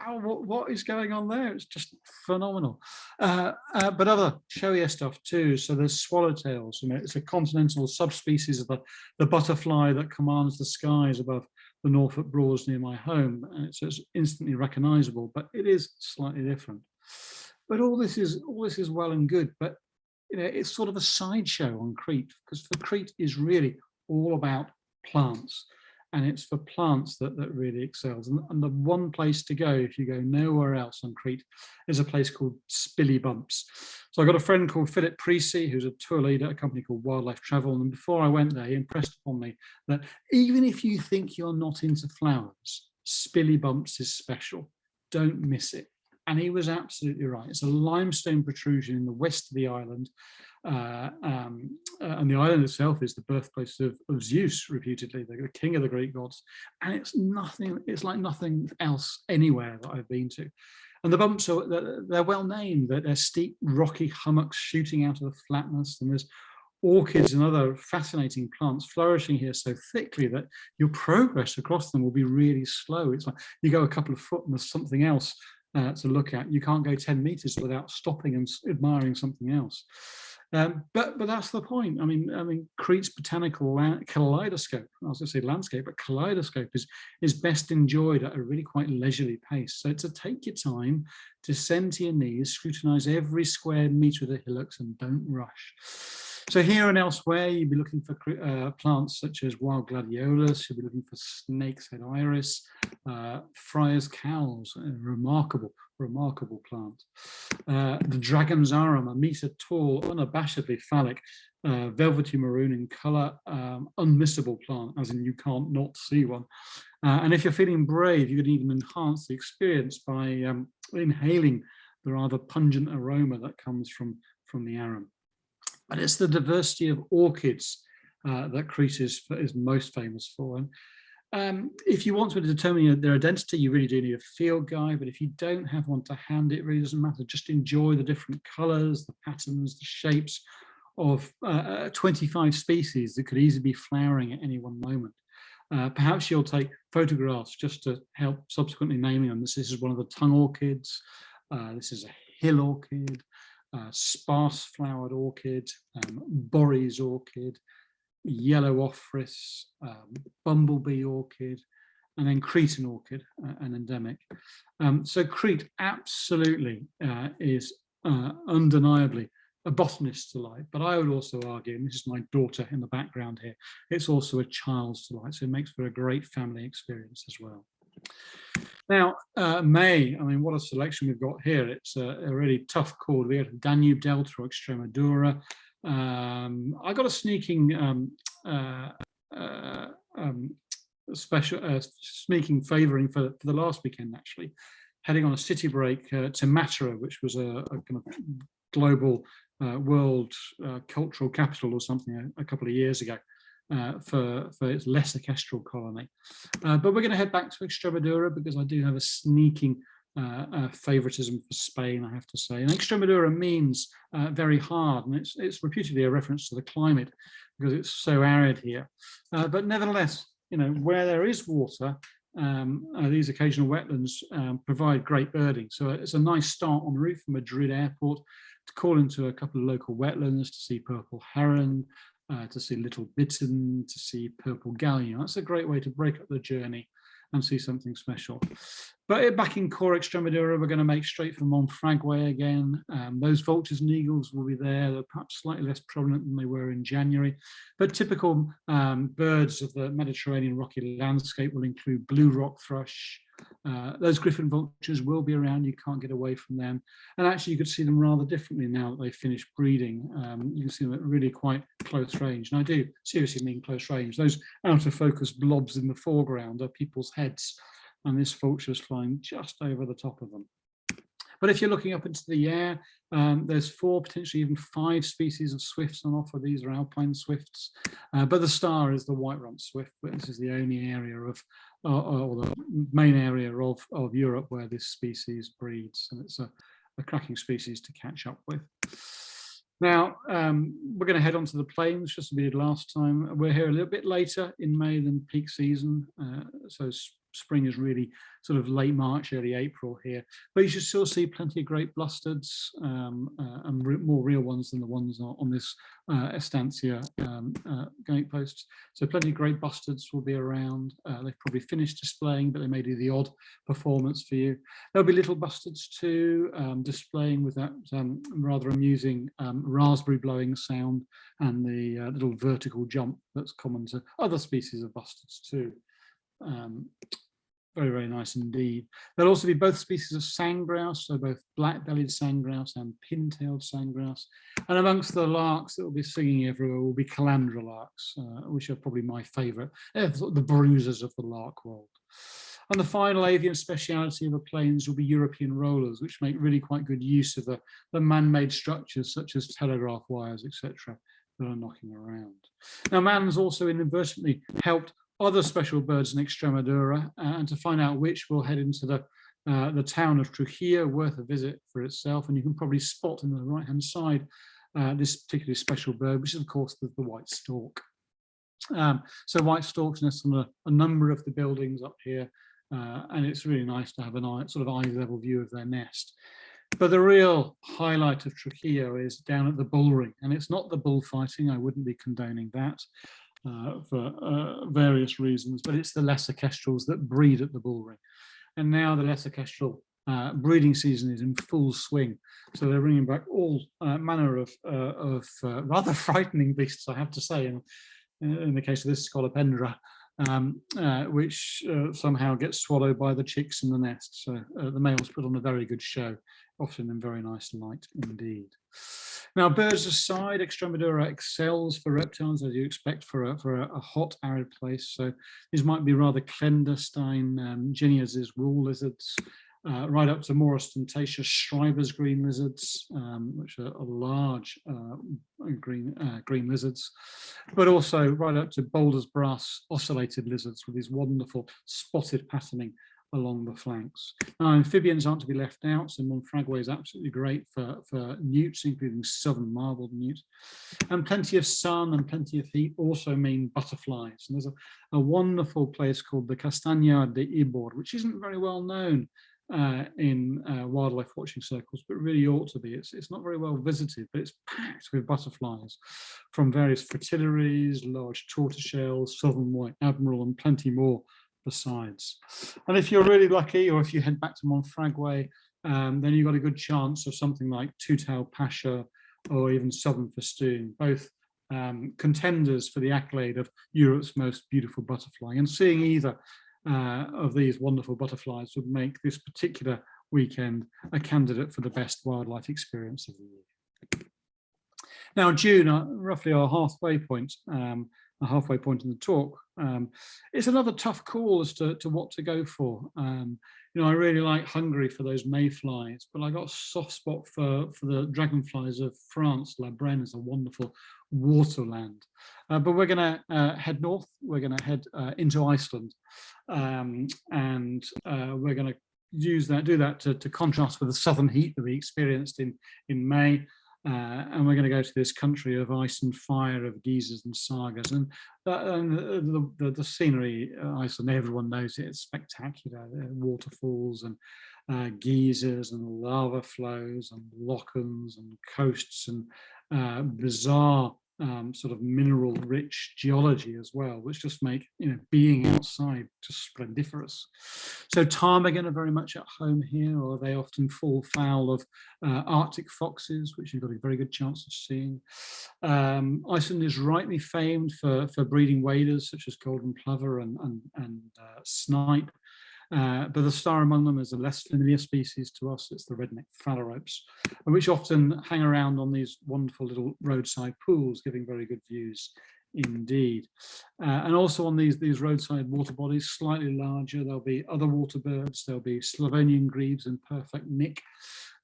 What is going on there? It's just phenomenal. But other showier stuff too. So there's swallowtails. It's a continental subspecies of the butterfly that commands the skies above the Norfolk Broads near my home. And it's instantly recognizable, but it is slightly different. But all this is well and good, but it's sort of a sideshow on Crete, because for Crete is really all about plants, and it's for plants that really excels. And the one place to go if you go nowhere else on Crete is a place called Spilly Bumps. So I got a friend called Philip Precy, who's a tour leader at a company called Wildlife Travel, and before I went there, he impressed upon me that even if you think you're not into flowers, Spilly Bumps is special. Don't miss it. And he was absolutely right. It's a limestone protrusion in the west of the island. And the island itself is the birthplace of Zeus, reputedly, the king of the Greek gods. And it's like nothing else anywhere that I've been to. And the bumps they're well named, that they're steep, rocky hummocks shooting out of the flatness. And there's orchids and other fascinating plants flourishing here so thickly that your progress across them will be really slow. It's like you go a couple of foot and there's something else to look at. You can't go 10 meters without stopping and admiring something else. But that's the point. I mean, Crete's botanical kaleidoscope, I was going to say landscape, but kaleidoscope is best enjoyed at a really quite leisurely pace. So to take your time, descend to your knees, scrutinize every square meter of the hillocks, and don't rush. So here and elsewhere, you'd be looking for plants such as wild gladiolus, you'd be looking for snake's head iris, friar's cowls, a remarkable plant. The dragon's arum, a metre tall, unabashedly phallic, velvety maroon in colour, unmissable plant, as in you can't not see one. And if you're feeling brave, you can even enhance the experience by inhaling the rather pungent aroma that comes from the arum. But it's the diversity of orchids that Crete is most famous for. And if you want to determine their identity, you really do need a field guide. But if you don't have one to hand, it really doesn't matter. Just enjoy the different colours, the patterns, the shapes of 25 species that could easily be flowering at any one moment. Perhaps you'll take photographs just to help subsequently naming them. This is one of the tongue orchids. This is a hill orchid. Sparse flowered orchid, Borries orchid, yellow ophrys, bumblebee orchid, and then Cretan orchid, an endemic. So Crete absolutely is undeniably a botanist's delight, but I would also argue, and this is my daughter in the background here, it's also a child's delight, so it makes for a great family experience as well. Now, May, I mean, what a selection we've got here. It's a really tough call. We have Danube Delta or Extremadura. I got a sneaking sneaking favouring for the last weekend, actually, heading on a city break to Matera, which was a kind of global world cultural capital or something a couple of years ago. For its lesser kestrel colony. But we're going to head back to Extremadura because I do have a sneaking favoritism for Spain, I have to say. And Extremadura means very hard, and it's reputedly a reference to the climate because it's so arid here. But nevertheless, you know, where there is water, these occasional wetlands provide great birding. So it's a nice start en route from Madrid airport to call into a couple of local wetlands to see purple heron, to see little bittern, to see purple galleon. That's a great way to break up the journey and see something special. But back in core Extremadura, we're going to make straight for Monfragüe again. Those vultures and eagles will be there. They're perhaps slightly less prominent than they were in January. But typical birds of the Mediterranean rocky landscape will include blue rock thrush. Those griffin vultures will be around. You can't get away from them. And actually, you could see them rather differently now that they've finished breeding. You can see them at really quite close range. And I do seriously mean close range. Those out of focus blobs in the foreground are people's heads. And this vulture is flying just over the top of them. But if you're looking up into the air, there's 4, potentially even 5 species of swifts on offer. These are alpine swifts. But the star is the white-rumped swift. But this is the only area of, or the main area of Europe where this species breeds. And it's a cracking species to catch up with. Now, we're going to head on to the plains, just as we did last time. We're here a little bit later in May than peak season. So spring is really sort of late March, early April here. But you should still see plenty of great bustards and more real ones than the ones on this estancia gateposts. So plenty of great bustards will be around. They've probably finished displaying, but they may do the odd performance for you. There'll be little bustards too, displaying with that rather amusing raspberry blowing sound and the little vertical jump that's common to other species of bustards too. Very, very nice indeed. There'll also be both species of sandgrouse, so both black-bellied sandgrouse and pin-tailed sandgrouse. And amongst the larks that will be singing everywhere will be calandra larks, which are probably my favourite, the bruisers of the lark world. And the final avian speciality of the plains will be European rollers, which make really quite good use of the man-made structures such as telegraph wires, etc., that are knocking around. Now, man's also inadvertently helped other special birds in Extremadura, and to find out which, we'll head into the town of Trujillo, worth a visit for itself. And you can probably spot on the right-hand side this particularly special bird, which is of course the white stork. So white storks nest on a number of the buildings up here, and it's really nice to have an sort of eye level view of their nest. But the real highlight of Trujillo is down at the bullring, and it's not the bullfighting. I wouldn't be condoning that for various reasons, but it's the lesser kestrels that breed at the bullring. And now the lesser kestrel breeding season is in full swing, so they're bringing back all manner of rather frightening beasts, I have to say. In the case of this scolopendra, which somehow gets swallowed by the chicks in the nest. So the males put on a very good show, often in very nice light indeed. Now, birds aside, Extremodura excels for reptiles, as you expect for a hot, arid place. So these might be rather clandestine Genias' wall lizards, right up to more ostentatious Schreiber's green lizards, which are large green lizards, but also right up to Boulder's brass ocellated lizards with these wonderful spotted patterning along the flanks. Now, amphibians aren't to be left out, so Monfragüe is absolutely great for newts, including southern marbled newt. And plenty of sun and plenty of heat also mean butterflies. And there's a wonderful place called the Castañar de Ibor, which isn't very well known in wildlife watching circles, but really ought to be. It's not very well visited, but it's packed with butterflies from various fritillaries, large tortoiseshells, southern white admiral, and plenty more besides. And if you're really lucky, or if you head back to Monfragüe, then you've got a good chance of something like two-tailed pasha or even southern festoon, both contenders for the accolade of Europe's most beautiful butterfly. And seeing either of these wonderful butterflies would make this particular weekend a candidate for the best wildlife experience of the year. Now, June, roughly our halfway point in the talk, it's another tough call as to what to go for. I really like Hungary for those mayflies, but I got a soft spot for the dragonflies of France. La Brenne is a wonderful waterland. But we're going to head north. We're going to head into Iceland, and we're going to do that to contrast with the southern heat that we experienced in May. And we're going to go to this country of ice and fire, of geysers and sagas, and the scenery. Iceland, everyone knows it. It's spectacular. Waterfalls and geysers and lava flows and lochans and coasts and bizarre sort of mineral-rich geology as well, which just make being outside just splendiferous. So ptarmigan are very much at home here, or they often fall foul of Arctic foxes, which you've got a very good chance of seeing. Iceland is rightly famed for breeding waders such as golden plover and snipe. But the star among them is a less familiar species to us. It's the red-necked phalaropes, which often hang around on these wonderful little roadside pools, giving very good views indeed. And also on these roadside water bodies, slightly larger, there'll be other water birds. There'll be Slavonian grebes in perfect nick.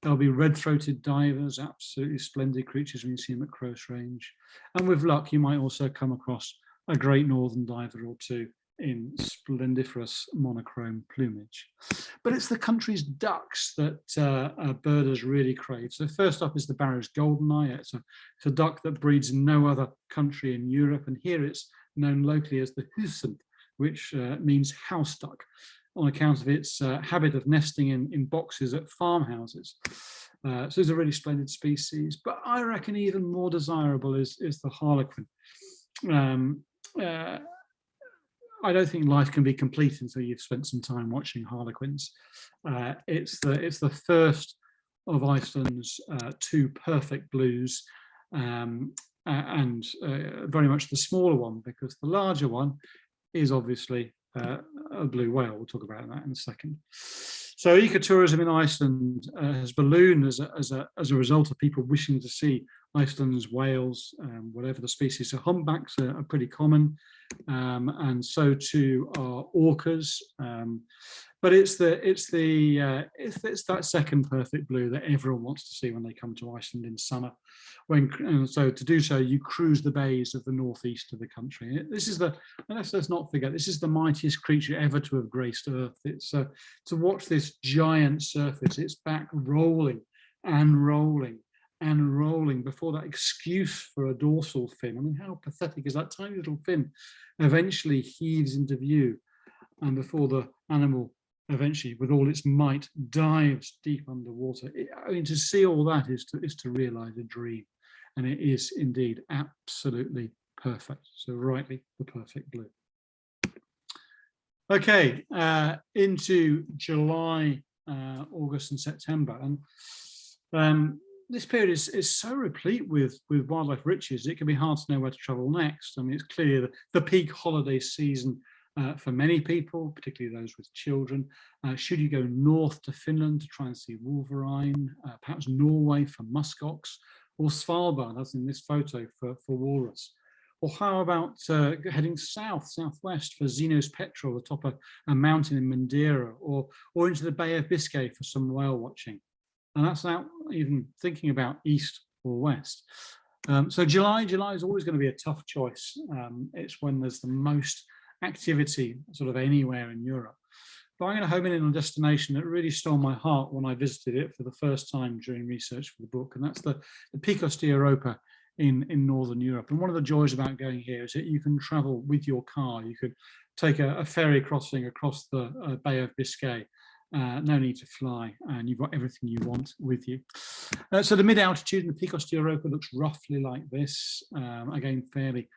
There'll be red-throated divers, absolutely splendid creatures when you see them at close range. And with luck, you might also come across a great northern diver or two in splendiferous monochrome plumage. But it's the country's ducks that birders really crave. So first up is the Barrow's goldeneye. It's a duck that breeds in no other country in Europe, and here it's known locally as the husen, which means house duck, on account of its habit of nesting in boxes at farmhouses. So it's a really splendid species, but I reckon even more desirable is the harlequin. I don't think life can be complete until you've spent some time watching harlequins. It's the first of Iceland's two perfect blues, and very much the smaller one, because the larger one is obviously a blue whale. We'll talk about that in a second. So ecotourism in Iceland has ballooned as a result of people wishing to see Iceland's whales, whatever the species. So humpbacks are pretty common, and so too are orcas. But it's that second perfect blue that everyone wants to see when they come to Iceland in summer. And so to do so, you cruise the bays of the northeast of the country. This is let's not forget, this is the mightiest creature ever to have graced Earth. It's to watch this giant surface, its back rolling and rolling and rolling before that excuse for a dorsal fin. I mean, how pathetic is that? Tiny little fin eventually heaves into view, and before the animal eventually, with all its might, dives deep underwater. I mean, to see all that is to realize a dream, and it is indeed absolutely perfect. So rightly, the perfect blue. Okay, into July, August and September, and this period is so replete with wildlife riches, it can be hard to know where to travel next. I mean, it's clear that the peak holiday season for many people, particularly those with children. Should you go north to Finland to try and see wolverine, perhaps Norway for muskox, or Svalbard, as in this photo, for walrus? Or how about heading southwest for Xenos petrel atop a mountain in Madeira, or into the Bay of Biscay for some whale watching? And that's not even thinking about east or west. So July is always going to be a tough choice. It's when there's the most activity sort of anywhere in Europe. But I'm going to home in on a destination that really stole my heart when I visited it for the first time during research for the book, and that's the Picos de Europa in Northern Europe. And one of the joys about going here is that you can travel with your car. You could take a ferry crossing across the Bay of Biscay. No need to fly, and you've got everything you want with you. So the mid-altitude in the Picos de Europa looks roughly like this. Again, fairly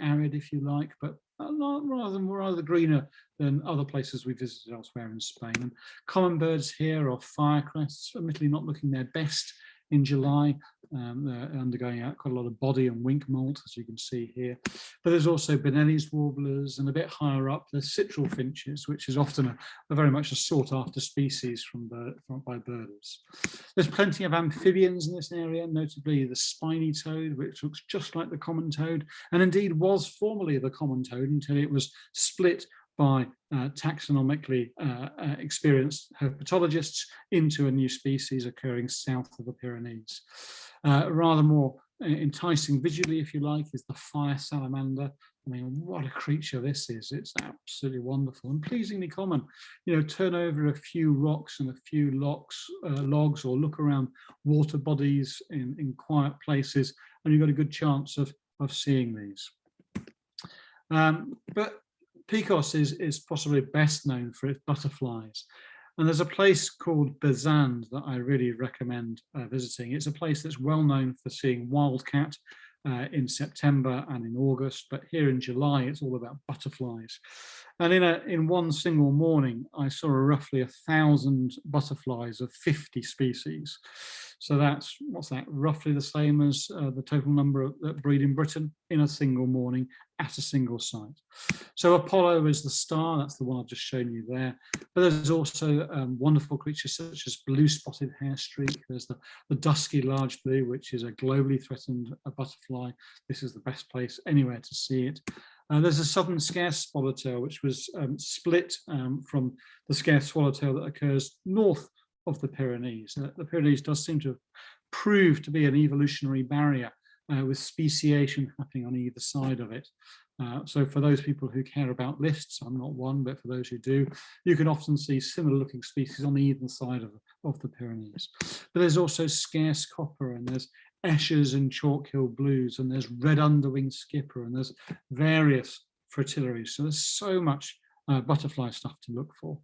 arid, if you like, but rather greener than other places we visited elsewhere in Spain. And common birds here are firecrests, admittedly not looking their best in July. They're undergoing quite a lot of body and wink molt, as you can see here. But there's also Benelli's warblers, and a bit higher up, there's citral finches, which is often a very much a sought-after species by birders. There's plenty of amphibians in this area, notably the spiny toad, which looks just like the common toad, and indeed was formerly the common toad until it was split by taxonomically experienced herpetologists into a new species occurring south of the Pyrenees. Rather more enticing visually, if you like, is the fire salamander. I mean, what a creature this is. It's absolutely wonderful and pleasingly common. You know, turn over a few rocks and a few logs, or look around water bodies in quiet places, and you've got a good chance of seeing these. But Picos is possibly best known for its butterflies. And there's a place called Bezand that I really recommend visiting. It's a place that's well known for seeing wildcat in September and in August, but here in July, it's all about butterflies. And in one single morning, I saw roughly 1,000 butterflies of 50 species. So that's, what's that, roughly the same as the total number that breed in Britain in a single morning at a single site. So Apollo is the star, that's the one I've just shown you there. But there's also wonderful creatures such as blue-spotted hairstreak. There's the dusky large blue, which is a globally threatened butterfly. This is the best place anywhere to see it. There's a southern scarce swallowtail, which was split from the scarce swallowtail that occurs north of the Pyrenees. The Pyrenees does seem to have proved to be an evolutionary barrier with speciation happening on either side of it. So for those people who care about lists, I'm not one, but for those who do, you can often see similar looking species on either side of the Pyrenees. But there's also scarce copper, and there's Eschers and chalk hill blues, and there's red underwing skipper, and there's various fritillaries. So there's so much butterfly stuff to look for.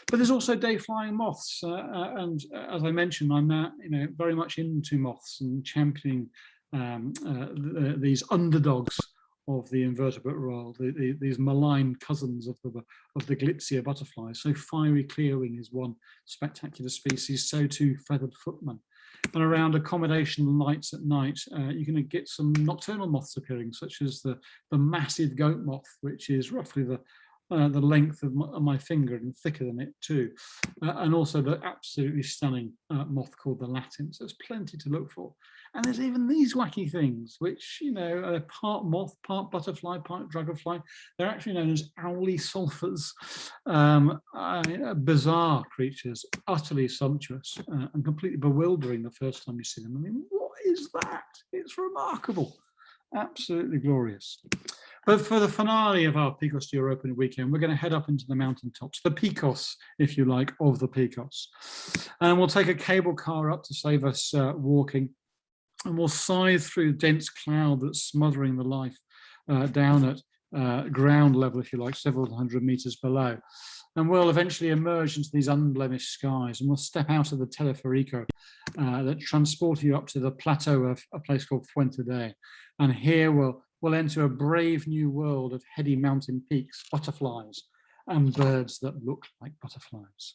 But there's also day-flying moths, and as I mentioned, I'm now very much into moths and championing these underdogs of the invertebrate world, these malign cousins of the Glitzia butterflies. So fiery clearwing is one spectacular species, so too feathered footman. And around accommodation lights at night, you can get some nocturnal moths appearing, such as the massive goat moth, which is roughly the length of my finger and thicker than it too, and also the absolutely stunning moth called the Latin. So there's plenty to look for. And there's even these wacky things, which, are part moth, part butterfly, part dragonfly. They're actually known as owly sulphurs, bizarre creatures, utterly sumptuous and completely bewildering the first time you see them. I mean, what is that? It's remarkable, absolutely glorious. But for the finale of our Picos de Europa weekend, we're going to head up into the mountaintops, the Picos, if you like, of the Picos. And we'll take a cable car up to save us walking. And we'll scythe through dense cloud that's smothering the life down at ground level, if you like, several hundred meters below. and we'll eventually emerge into these unblemished skies, and we'll step out of the teleferico that transport you up to the plateau of a place called Fuentedea. And here we'll enter a brave new world of heady mountain peaks, butterflies, and birds that look like butterflies.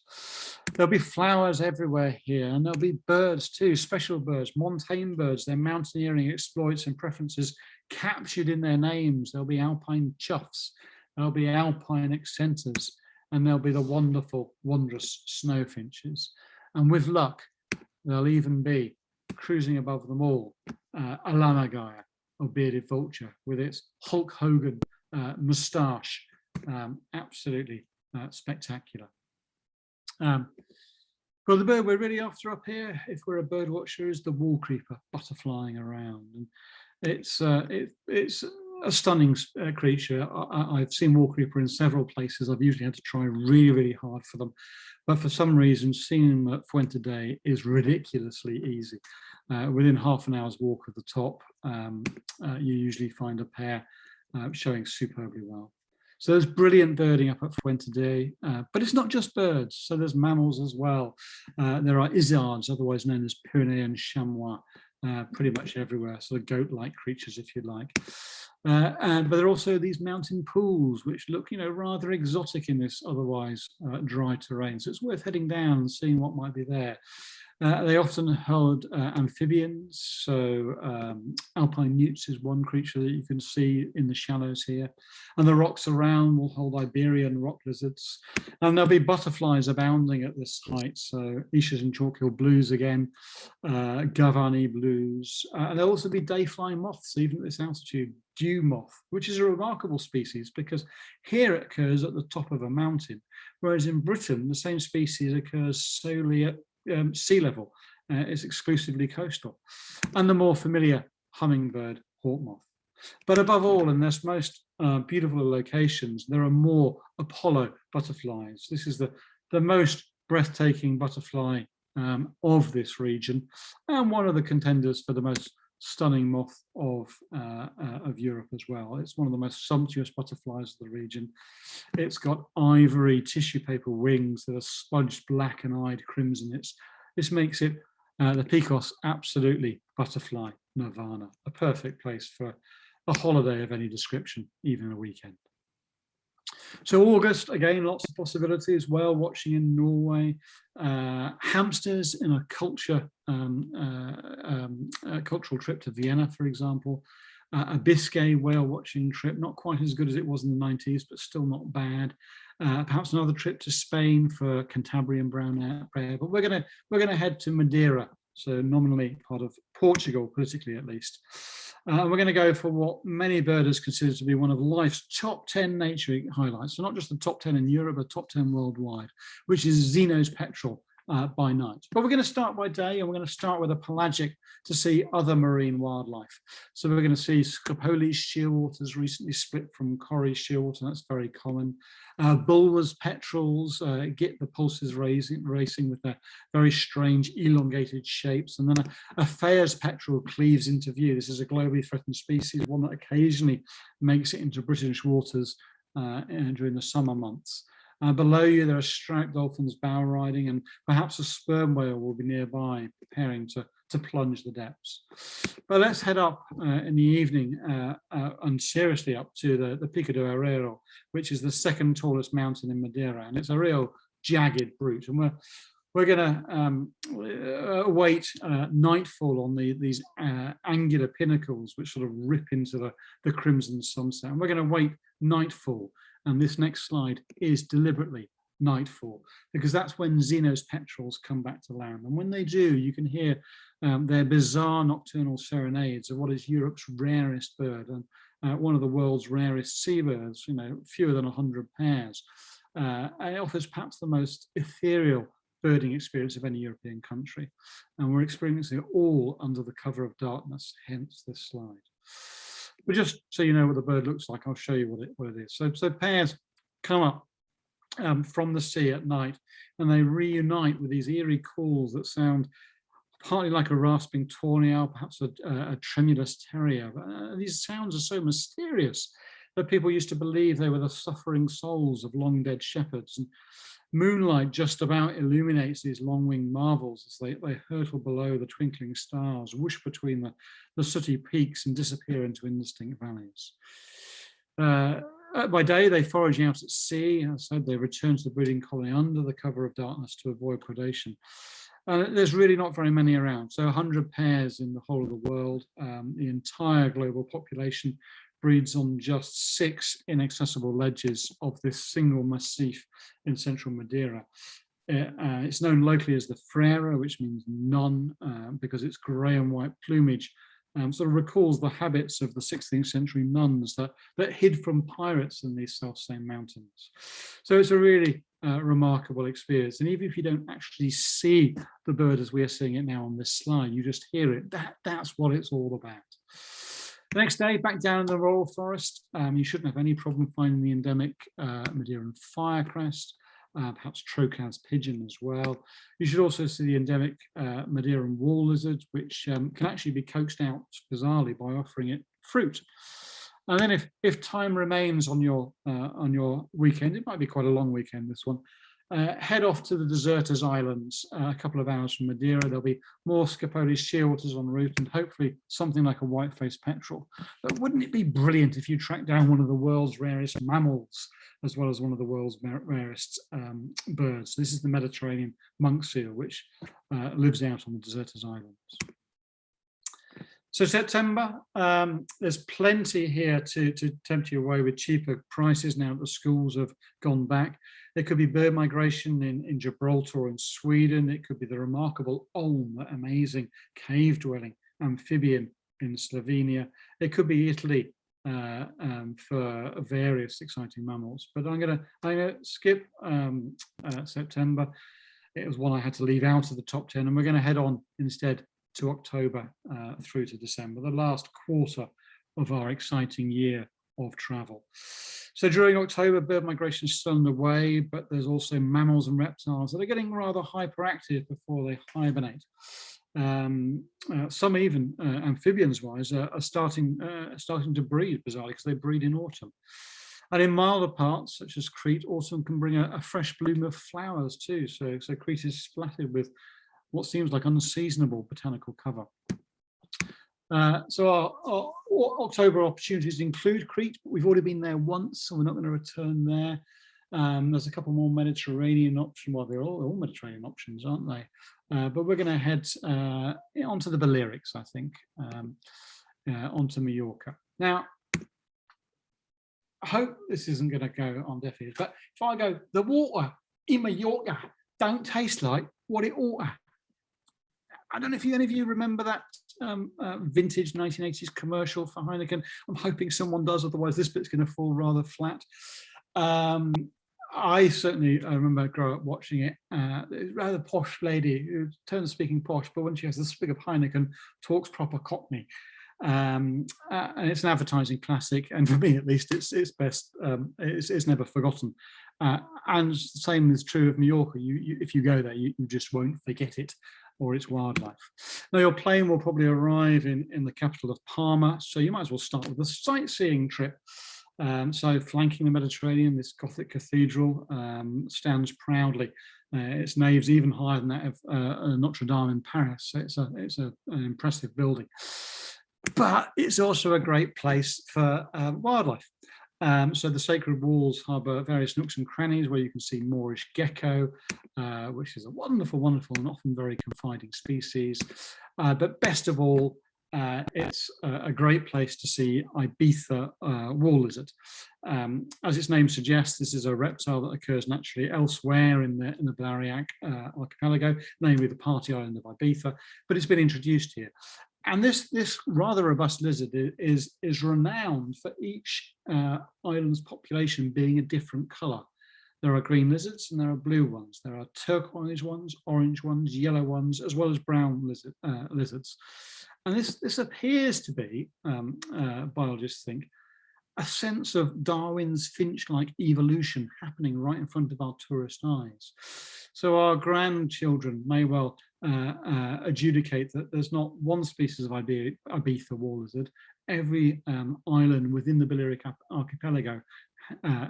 There'll be flowers everywhere here, and there'll be birds too, special birds, montane birds, their mountaineering exploits and preferences captured in their names. There'll be alpine choughs, there'll be alpine accenters, and there'll be the wonderful, wondrous snowfinches. And with luck, there'll even be, cruising above them all, a lammergeier, or bearded vulture, with its Hulk Hogan moustache. Absolutely spectacular. Well, the bird we're really after up here, if we're a bird watcher, is the wall creeper, butterflying around. And it's a stunning creature. I've seen wall creeper in several places. I've usually had to try really, really hard for them. But for some reason, seeing them at Fuentedea is ridiculously easy. Within half an hour's walk of the top, you usually find a pair showing superbly well. So there's brilliant birding up at Fuentedea, but it's not just birds. So there's mammals as well. There are izzards, otherwise known as Pyrenean chamois, pretty much everywhere, sort of goat-like creatures, if you like. But there are also these mountain pools, which look, rather exotic in this otherwise dry terrain. So it's worth heading down and seeing what might be there. They often hold amphibians, so alpine newts is one creature that you can see in the shallows here, and the rocks around will hold Iberian rock lizards, and there'll be butterflies abounding at this height, so Ishas and Chalkhill blues again, Gavani blues, and there'll also be day-flying moths, even at this altitude, dew moth, which is a remarkable species because here it occurs at the top of a mountain, whereas in Britain the same species occurs solely at sea level. It's exclusively coastal, and the more familiar hummingbird hawk moth. But above all, in this most beautiful locations, there are more Apollo butterflies. This is the most breathtaking butterfly of this region, and one of the contenders for the most stunning moth of Europe as well. It's one of the most sumptuous butterflies of the region. It's got ivory tissue paper wings that are spudged black and eyed crimson. This makes it the Picos absolutely butterfly nirvana, a perfect place for a holiday of any description, even a weekend. So August, again, lots of possibilities. Whale watching in Norway, hamsters in a cultural trip to Vienna, for example, a Biscay whale watching trip, not quite as good as it was in the 90s, but still not bad. Perhaps another trip to Spain for Cantabrian brown bear, but we're gonna head to Madeira, so nominally part of Portugal, politically at least. We're going to go for what many birders consider to be one of life's top 10 nature highlights. So not just the top 10 in Europe, but top 10 worldwide, which is Zeno's petrel by night. But we're going to start by day, and we're going to start with a pelagic to see other marine wildlife. So we're going to see Scopoles shearwaters recently split from Corrie shearwater. That's very common. Bulwers petrels get the pulses racing with their very strange elongated shapes, and then a Fayer's petrel cleaves into view. This is a globally threatened species, one that occasionally makes it into British waters during the summer months. Below you, there are striped dolphins bow riding, and perhaps a sperm whale will be nearby, preparing to plunge the depths. But let's head up in the evening and seriously up to the Pico do Arreiro, which is the second tallest mountain in Madeira, and it's a real jagged brute. And we're going to await nightfall on these angular pinnacles, which sort of rip into the crimson sunset. And we're going to wait nightfall. And this next slide is deliberately nightfall, because that's when Zeno's petrels come back to land. And when they do, you can hear their bizarre nocturnal serenades of what is Europe's rarest bird and one of the world's rarest seabirds, fewer than 100 pairs. And it offers perhaps the most ethereal birding experience of any European country. And we're experiencing it all under the cover of darkness, hence this slide. But just so you know what the bird looks like, I'll show you what it is. So pairs come up from the sea at night, and they reunite with these eerie calls that sound partly like a rasping tawny owl, perhaps a tremulous terrier. But these sounds are so mysterious that people used to believe they were the suffering souls of long dead shepherds. And moonlight just about illuminates these long-winged marvels as they hurtle below the twinkling stars, whoosh between the sooty peaks and disappear into indistinct valleys. By day, they forage out at sea. As I said, they return to the breeding colony under the cover of darkness to avoid predation. There's really not very many around. So 100 pairs in the whole of the world. The entire global population breeds on just 6 inaccessible ledges of this single massif in central Madeira. It's known locally as the Freira, which means none, because its grey and white plumage sort of recalls the habits of the 16th century nuns that hid from pirates in these self-same mountains. So it's a really remarkable experience. And even if you don't actually see the bird as we are seeing it now on this slide, you just hear it. That's what it's all about. The next day, back down in the Royal Forest, you shouldn't have any problem finding the endemic Madeiran firecrest, perhaps Trocaz pigeon as well. You should also see the endemic Madeiran wall lizard, which can actually be coaxed out bizarrely by offering it fruit. And then if time remains on your weekend, it might be quite a long weekend, this one, head off to the Deserters Islands, a couple of hours from Madeira. There'll be more Scapoli's shearwaters en route and hopefully something like a white-faced petrel. But wouldn't it be brilliant if you tracked down one of the world's rarest mammals as well as one of the world's rarest birds? This is the Mediterranean monk seal, which lives out on the Deserters Islands. So September, there's plenty here to tempt you away with cheaper prices now that the schools have gone back. There could be bird migration in Gibraltar or in Sweden. It could be the remarkable Olm, that amazing cave-dwelling amphibian in Slovenia. It could be Italy for various exciting mammals. But I'm gonna skip September. It was one I had to leave out of the top 10, and we're going to head on instead to October through to December, the last quarter of our exciting year of travel. So during October, bird migration is still underway, but there's also mammals and reptiles that are getting rather hyperactive before they hibernate. Some even, amphibians-wise, are starting to breed, bizarrely, because they breed in autumn. And in milder parts, such as Crete, autumn can bring a fresh bloom of flowers too. So Crete is splattered with what seems like unseasonable botanical cover. So our October opportunities include Crete, but we've already been there once, so we're not going to return there. There's a couple more Mediterranean options. Well, they're all Mediterranean options, aren't they? But we're going to head onto the Balearics, I think, onto Mallorca. Now, I hope this isn't going to go on deaf ears, but if I go, the water in Mallorca don't taste like what it ought to. I don't know if any of you remember that vintage 1980s commercial for Heineken. I'm hoping someone does, otherwise this bit's going to fall rather flat. I certainly remember growing up watching it. It's a rather posh lady who turns speaking posh, but when she has the spig of Heineken, talks proper Cockney. And it's an advertising classic, and for me at least, it's best. It's never forgotten. And the same is true of Mallorca. If you go there, you just won't forget it or its wildlife. Now, your plane will probably arrive in the capital of Palma, so you might as well start with a sightseeing trip. So flanking the Mediterranean, this Gothic cathedral stands proudly. Its nave's even higher than that of Notre Dame in Paris. So it's an impressive building. But it's also a great place for wildlife. So the sacred walls harbour various nooks and crannies where you can see Moorish gecko, which is a wonderful, wonderful and often very confiding species. But best of all, it's a great place to see Ibiza wall lizard. As its name suggests, this is a reptile that occurs naturally elsewhere in the Balearic archipelago, namely the party island of Ibiza, but it's been introduced here. And this rather robust lizard is renowned for each island's population being a different colour. There are green lizards and there are blue ones. There are turquoise ones, orange ones, yellow ones, as well as brown lizards. And this appears to be, biologists think, a sense of Darwin's finch-like evolution happening right in front of our tourist eyes. So our grandchildren may well adjudicate that there's not one species of Ibiza wall lizard, every island within the Balearic archipelago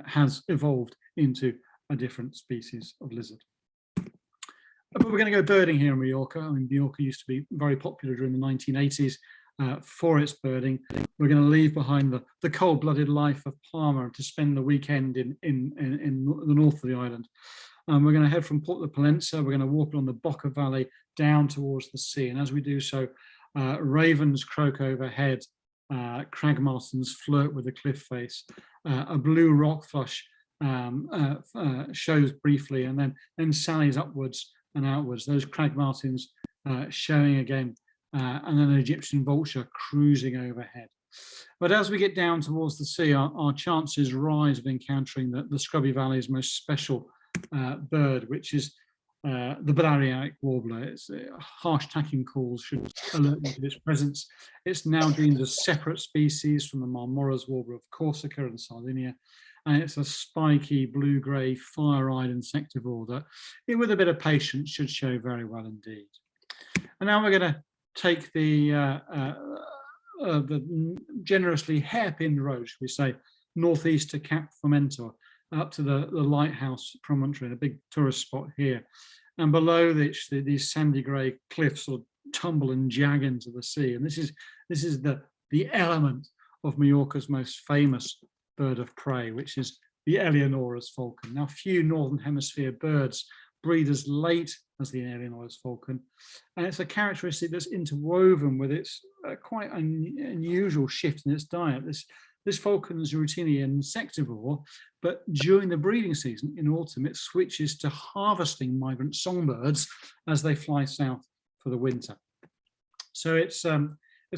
has evolved into a different species of lizard. But we're going to go birding here in Mallorca. I mean, Mallorca used to be very popular during the 1980s for its birding. We're going to leave behind the cold-blooded life of Palma to spend the weekend in the north of the island. We're going to head from Port de Pollença. We're going to walk along the Boca Valley down towards the sea. And as we do so, ravens croak overhead, crag martins flirt with the cliff face, a blue rock flush shows briefly and then sallies upwards and outwards, those crag martins showing again, and then an Egyptian vulture cruising overhead. But as we get down towards the sea, our chances rise of encountering the Scrubby Valley's most special bird, which is the Balearic warbler. Its harsh tacking calls should alert you to its presence. It's now deemed a separate species from the Marmora's warbler of Corsica and Sardinia, and it's a spiky blue-grey fire-eyed insectivore that, with a bit of patience, should show very well indeed. And now we're going to take the generously hairpin road, shall we say, northeast to Cap Formentor, up to the lighthouse promontory, a big tourist spot here. And below which these sandy grey cliffs will tumble and jag into the sea. And this is the element of Mallorca's most famous bird of prey, which is the Eleonora's falcon. Now, few Northern Hemisphere birds breed as late as the Eleonora's falcon, and it's a characteristic that's interwoven with its quite unusual shift in its diet. This falcon is routinely an insectivore, but during the breeding season in autumn, it switches to harvesting migrant songbirds as they fly south for the winter. So it sort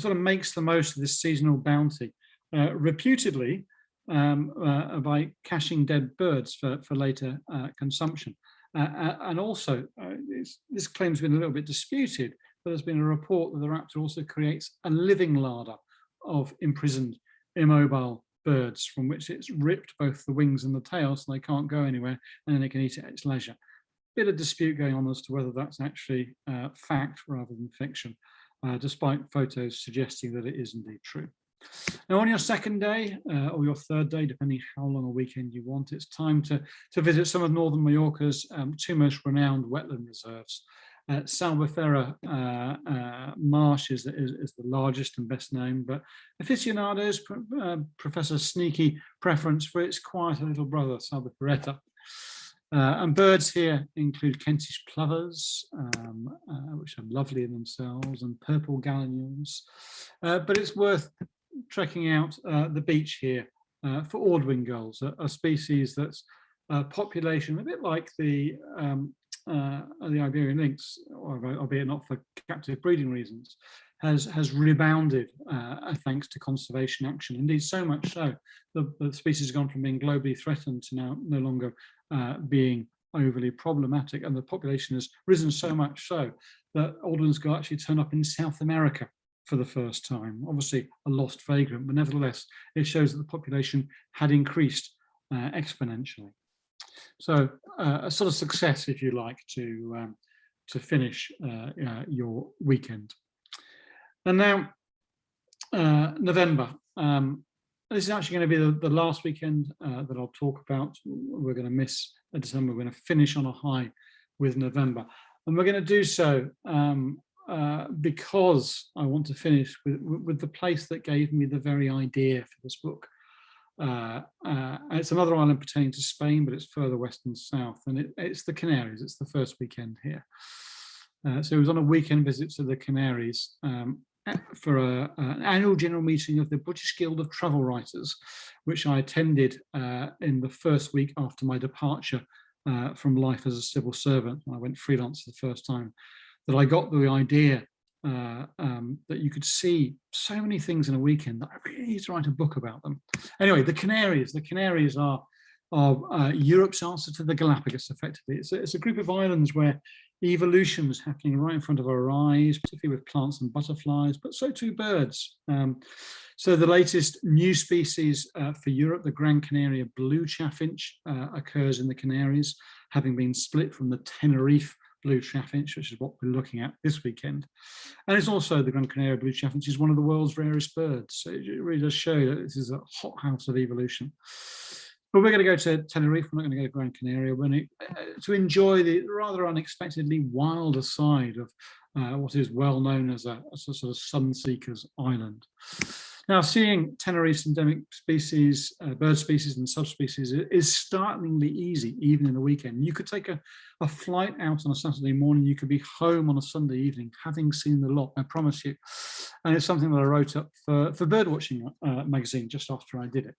of makes the most of this seasonal bounty, reputedly by caching dead birds for later consumption. And also, this claim's been a little bit disputed, but there's been a report that the raptor also creates a living larder of imprisoned, immobile birds from which it's ripped both the wings and the tail so they can't go anywhere, and then it can eat it at its leisure. Bit of dispute going on as to whether that's actually fact rather than fiction, despite photos suggesting that it is indeed true. Now, on your second day or your third day, depending how long a weekend you want, it's time to visit some of Northern Mallorca's two most renowned wetland reserves. Salvaterra Marsh is the largest and best known, but aficionados profess a sneaky preference for its quieter little brother, Salvaterreta. And birds here include Kentish plovers, which are lovely in themselves, and purple gallinules. But it's worth trekking out the beach here for Ordwing gulls, a species that's population, a bit like the Iberian lynx, albeit not for captive breeding reasons, has rebounded thanks to conservation action. Indeed, so much so, the species has gone from being globally threatened to now no longer being overly problematic, and the population has risen so much so that Aldwin's gull actually turned up in South America for the first time. Obviously a lost vagrant, but nevertheless it shows that the population had increased exponentially. So a sort of success, if you like, to finish your weekend. And now November. This is actually going to be the last weekend that I'll talk about. We're going to miss December. We're going to finish on a high with November, and we're going to do so because I want to finish with the place that gave me the very idea for this book. It's another island pertaining to Spain, but it's further west and south, and it's the Canaries. It's the first weekend here. So it was on a weekend visit to the Canaries for an annual general meeting of the British Guild of Travel Writers, which I attended in the first week after my departure from life as a civil servant, when I went freelance for the first time, that I got the idea that you could see so many things in a weekend that I really need to write a book about them. Anyway, the Canaries are Europe's answer to the Galapagos, effectively. It's a group of islands where evolution is happening right in front of our eyes, particularly with plants and butterflies, but so too birds. So the latest new species for Europe, the Gran Canaria blue chaffinch, occurs in the Canaries, having been split from the Tenerife blue chaffinch, which is what we're looking at this weekend. And it's also the Gran Canaria blue chaffinch is one of the world's rarest birds. So it really does show that this is a hothouse of evolution. But we're going to go to Tenerife. We're not going to go to Gran Canaria. We're going to enjoy the rather unexpectedly wilder side of what is well known as a sort of sun-seekers island. Now, seeing Tenerife's endemic species, bird species and subspecies is startlingly easy, even in the weekend. You could take a flight out on a Saturday morning, you could be home on a Sunday evening, having seen the lot, I promise you. And it's something that I wrote up for Birdwatching magazine just after I did it.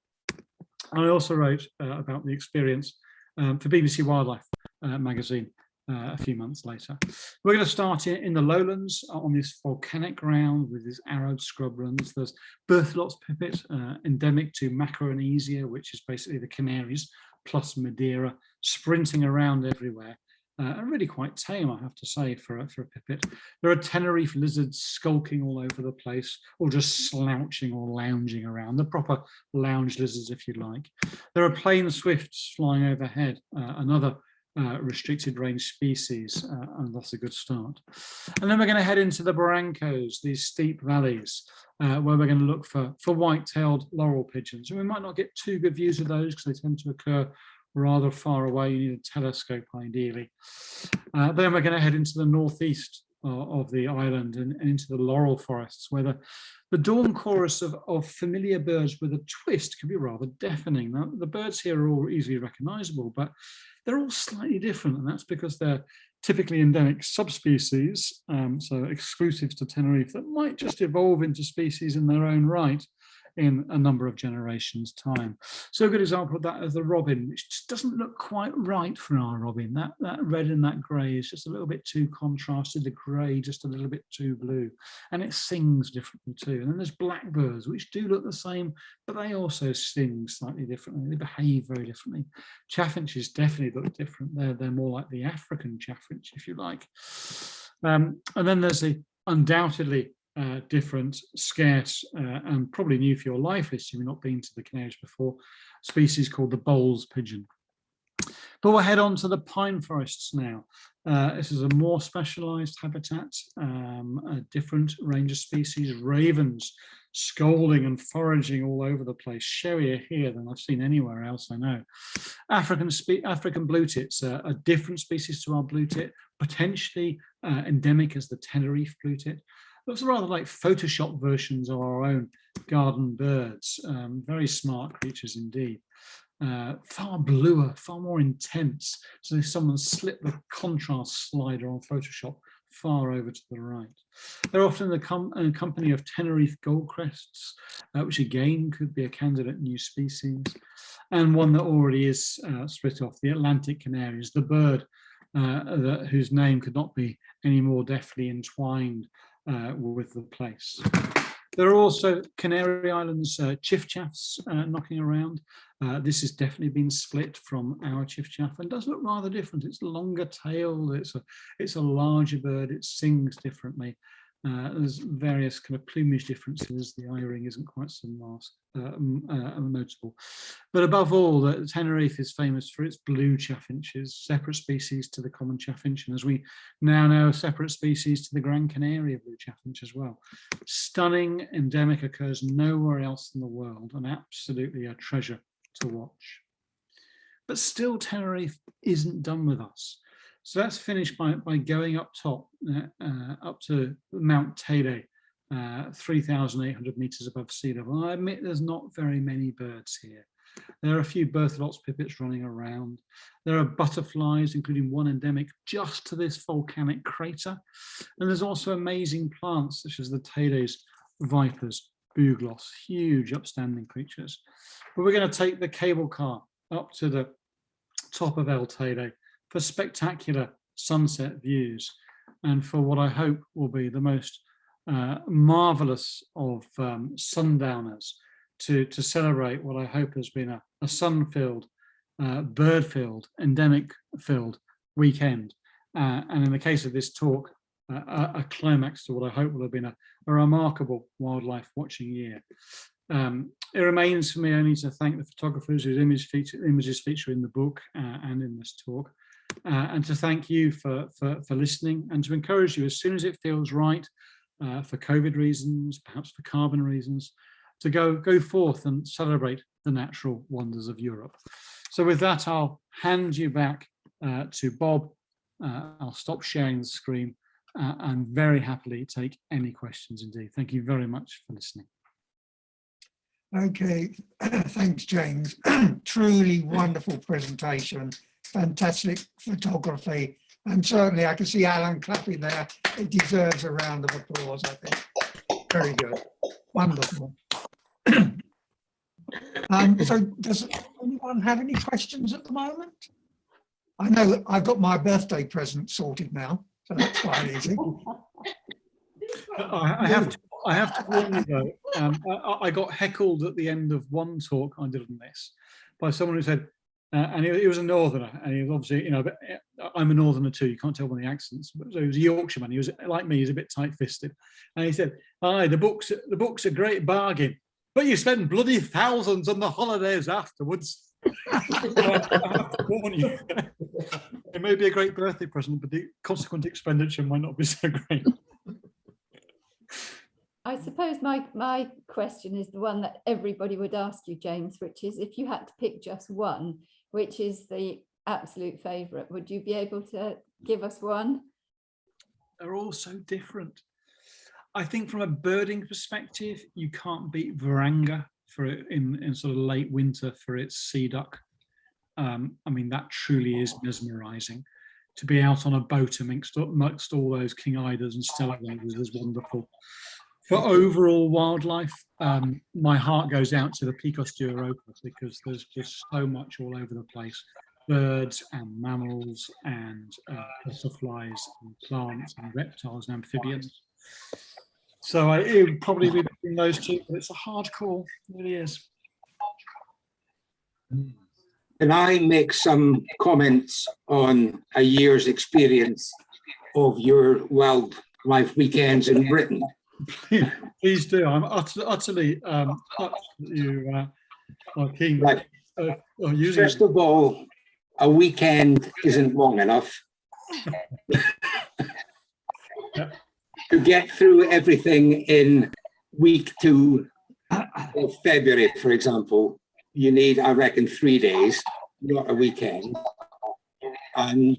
I also wrote about the experience for BBC Wildlife magazine a few months later. We're going to start in the lowlands on this volcanic ground with these arid scrublands. There's Berthelot's pipit, endemic to Macaronesia, which is basically the Canaries plus Madeira, sprinting around everywhere. And really quite tame, I have to say, for a pipit. There are Tenerife lizards skulking all over the place, or just slouching or lounging around, the proper lounge lizards, if you like. There are plain swifts flying overhead, another restricted range species, and that's a good start. And then we're going to head into the barrancos, these steep valleys, where we're going to look for white-tailed laurel pigeons. And we might not get too good views of those because they tend to occur rather far away. You need a telescope ideally. Then we're going to head into the northeast of the island and into the laurel forests, where the dawn chorus of familiar birds with a twist can be rather deafening. Now, the birds here are all easily recognizable, but they're all slightly different, and that's because they're typically endemic subspecies, so exclusive to Tenerife, that might just evolve into species in their own right in a number of generations' time. So a good example of that is the robin, which just doesn't look quite right for our robin. That red and that grey is just a little bit too contrasted, the grey just a little bit too blue, and it sings differently too. And then there's blackbirds, which do look the same, but they also sing slightly differently. They behave very differently. Chaffinches definitely look different. They're more like the African chaffinch, if you like. And then there's the undoubtedly different, scarce, and probably new for your life list if you've not been to the Canaries before, species called the Bowles pigeon. But we'll head on to the pine forests now. This is a more specialised habitat, a different range of species, ravens scolding and foraging all over the place, showier here than I've seen anywhere else, I know. African blue tits, a different species to our blue tit, potentially endemic as the Tenerife blue tit. Looks rather like Photoshop versions of our own garden birds. Very smart creatures indeed. Far bluer, far more intense. So if someone slipped the contrast slider on Photoshop far over to the right. They're often in the company of Tenerife goldcrests, which again could be a candidate new species. And one that already is split off, the Atlantic canaries, the bird whose name could not be any more deftly entwined with the place. There are also Canary Islands chiffchaffs knocking around. This has definitely been split from our chiffchaff and does look rather different. It's longer tailed, it's a larger bird, it sings differently. There's various kind of plumage differences. The eye-ring isn't quite so notable. But above all, Tenerife is famous for its blue chaffinches, separate species to the common chaffinch, and as we now know, separate species to the Gran Canaria blue chaffinch as well. Stunning, endemic, occurs nowhere else in the world, and absolutely a treasure to watch. But still, Tenerife isn't done with us. So that's finished by going up top, up to Mount Teide, 3,800 meters above sea level. And I admit there's not very many birds here. There are a few Berthelot's pipits running around. There are butterflies, including one endemic just to this volcanic crater. And there's also amazing plants, such as the Teide's vipers, bugloss, huge upstanding creatures. But we're going to take the cable car up to the top of El Teide for spectacular sunset views and for what I hope will be the most marvelous of sundowners to celebrate what I hope has been a sun-filled, bird-filled, endemic-filled weekend. And in the case of this talk, a climax to what I hope will have been a remarkable wildlife watching year. It remains for me only to thank the photographers whose images feature in the book and in this talk. and to thank you for listening, and to encourage you, as soon as it feels right, for COVID reasons, perhaps for carbon reasons, to go forth and celebrate the natural wonders of Europe. So with that, I'll hand you back to Bob. I'll stop sharing the screen and very happily take any questions indeed. Thank you very much for listening. Okay, thanks, James. Truly wonderful presentation, fantastic photography, and certainly I can see Alan clapping there. It deserves a round of applause, I think. Very good, wonderful. So does anyone have any questions at the moment? I know I've got my birthday present sorted now, so that's quite easy. I have to warn you though, I got heckled at the end of one talk I did on this by someone who said, and he was a northerner, and he was obviously, you know, but I'm a northerner too, you can't tell by the accents, but so he was a Yorkshireman, he was like me, he's a bit tight-fisted, and he said, aye, the book's a great bargain, but you spend bloody thousands on the holidays afterwards. I have to warn you. It may be a great birthday present, but the consequent expenditure might not be so great. I suppose my question is the one that everybody would ask you, James, which is, if you had to pick just one, which is the absolute favourite, would you be able to give us one? They're all so different. I think from a birding perspective, you can't beat Varanga for it in sort of late winter for its sea duck. I mean, that truly is mesmerising. To be out on a boat amongst all those king eiders and stellarways is wonderful. For overall wildlife, my heart goes out to the Picos de Europa, because there's just so much all over the place. Birds and mammals and butterflies and plants and reptiles and amphibians. So it would probably be between those two, but it's a hard call, it really is. Can I make some comments on a year's experience of your wildlife weekends in Britain? Please do. I'm utterly you are keen. Right. First of all, a weekend isn't long enough to get through everything in week 2 of February, for example. You need, I reckon, 3 days, not a weekend. And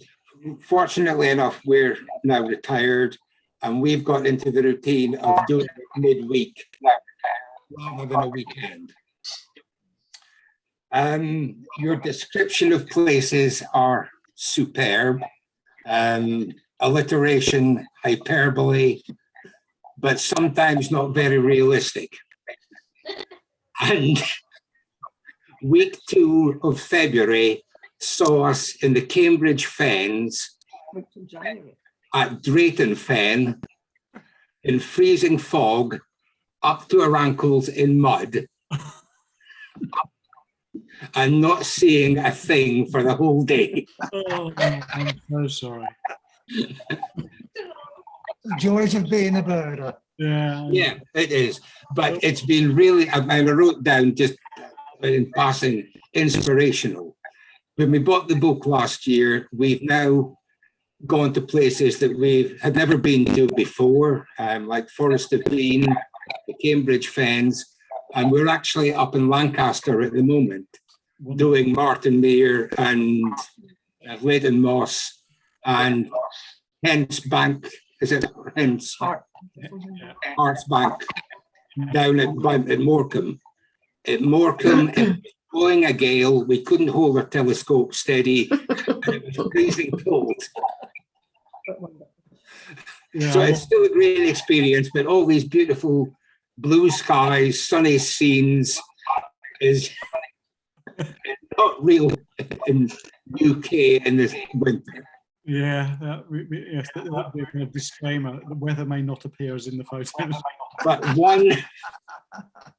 fortunately enough, we're now retired, and we've got into the routine of doing it midweek rather than a weekend. Your description of places are superb. Alliteration, hyperbole, but sometimes not very realistic. And week 2 of February saw us in the Cambridge Fens at Drayton Fen in freezing fog, up to our ankles in mud, and not seeing a thing for the whole day. Oh, I'm so sorry. Joys of being a birder. Yeah, it is. But it's been really, I wrote down just in passing, inspirational. When we bought the book last year, we've now gone to places that we had never been to before, like Forest of Dean, the Cambridge Fens, and we're actually up in Lancaster at the moment, doing Martin Mere and Leighton Moss and Hence Bank, is it Hence? Arts Bank down at Morecambe. At Morecambe, it was blowing a gale, we couldn't hold our telescope steady, and it was freezing cold. yeah. So it's still a great experience, but all these beautiful blue skies, sunny scenes is not real in UK in this winter. Yeah, yes, that'd be a kind of disclaimer. The weather may not appear as in the photos. But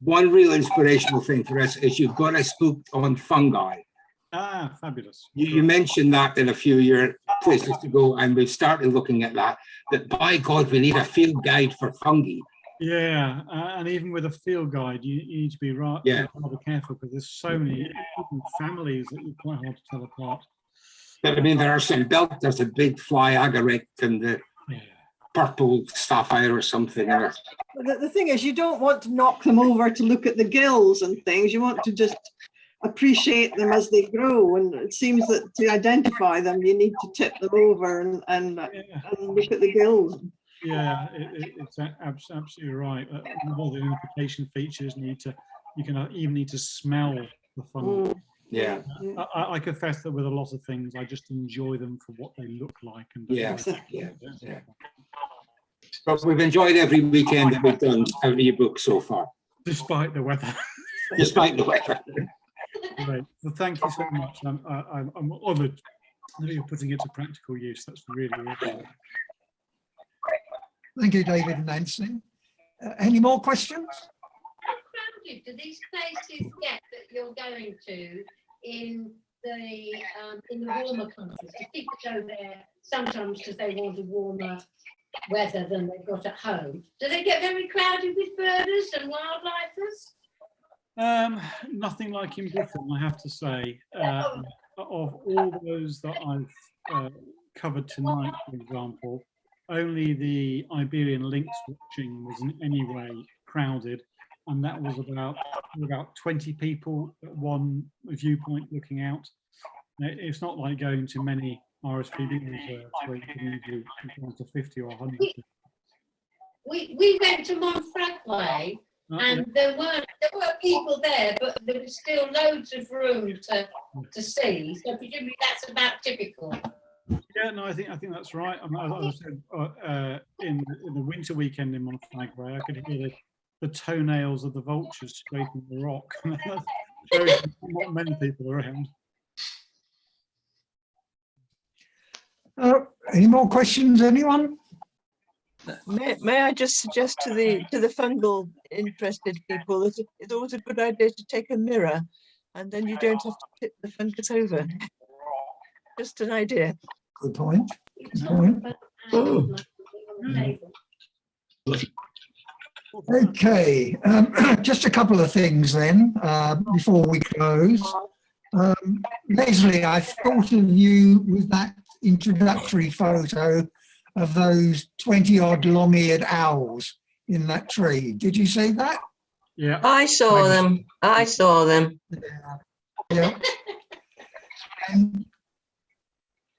one real inspirational thing for us is you've got us hooked on fungi. Ah, fabulous. You mentioned that in a few of your places to go, and we've started looking at that, by God, we need a field guide for fungi. Yeah, and even with a field guide, you need to be rather careful, because there's so many families that you're quite hard to tell apart. But I mean, there are some there's a big fly agaric and the purple sapphire or something. The thing is, you don't want to knock them over to look at the gills and things. You want to just appreciate them as they grow. And it seems that to identify them, you need to tip them over and look at the gills. Yeah, it's absolutely right. All the identification features you can even need to smell the fungus. Yeah. I confess that with a lot of things, I just enjoy them for what they look like. And Yeah. But we've enjoyed every weekend that we've done out of your book so far. Despite the weather. Despite the weather. Great. Well, thank you so much. I'm honoured that you're putting it to practical use. That's really, really good. Thank you, David and Nancy. Any more questions? How crowded do these places get that you're going to in the warmer countries? Do people go there sometimes because they want a warmer weather than they've got at home? Do they get very crowded with birders and wildlifers? Nothing like in Britain, I have to say. Of all those that I've covered tonight, for example, only the Iberian lynx watching was in any way crowded, and that was about 20 people at one viewpoint looking out. It's not like going to many RSPB reserves where you can do down to 50 or 100. We went to Monfragway, and there were people there, but there was still loads of room to see. So presumably that's about typical. Yeah, no, I think that's right. I mean, as I said, in the winter weekend in Monfragway, I could hear the toenails of the vultures scraping the rock. Not many people around. Any more questions, anyone? May I just suggest to the fungal interested people that it's always a good idea to take a mirror, and then you don't have to tip the fungus over. Just an idea. Good point. Good point. Okay, just a couple of things then before we close. Leslie, I thought of you with that introductory photo of those 20-odd long-eared owls in that tree. Did you see that? Yeah. I saw them. I saw them. Yeah.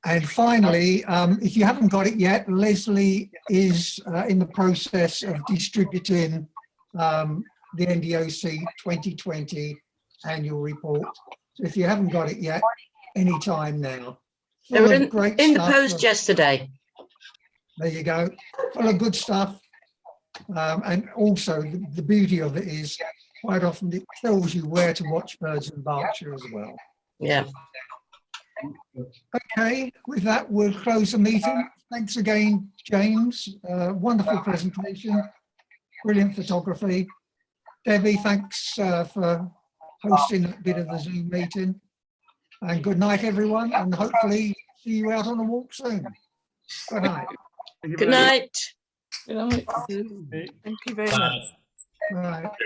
And finally, if you haven't got it yet, Leslie is in the process of distributing the NDOC 2020 annual report. So if you haven't got it yet, any time now. They were in Great the stuff. post yesterday. There you go. Full of good stuff. And also the beauty of it is quite often it tells you where to watch birds in Berkshire as well. Yeah. Okay, with that, we'll close the meeting. Thanks again, James. Wonderful presentation, brilliant photography. Debbie, thanks for hosting a bit of the Zoom meeting. And good night, everyone, and hopefully see you out on a walk soon. Good night. Good night. Thank you very much. All right.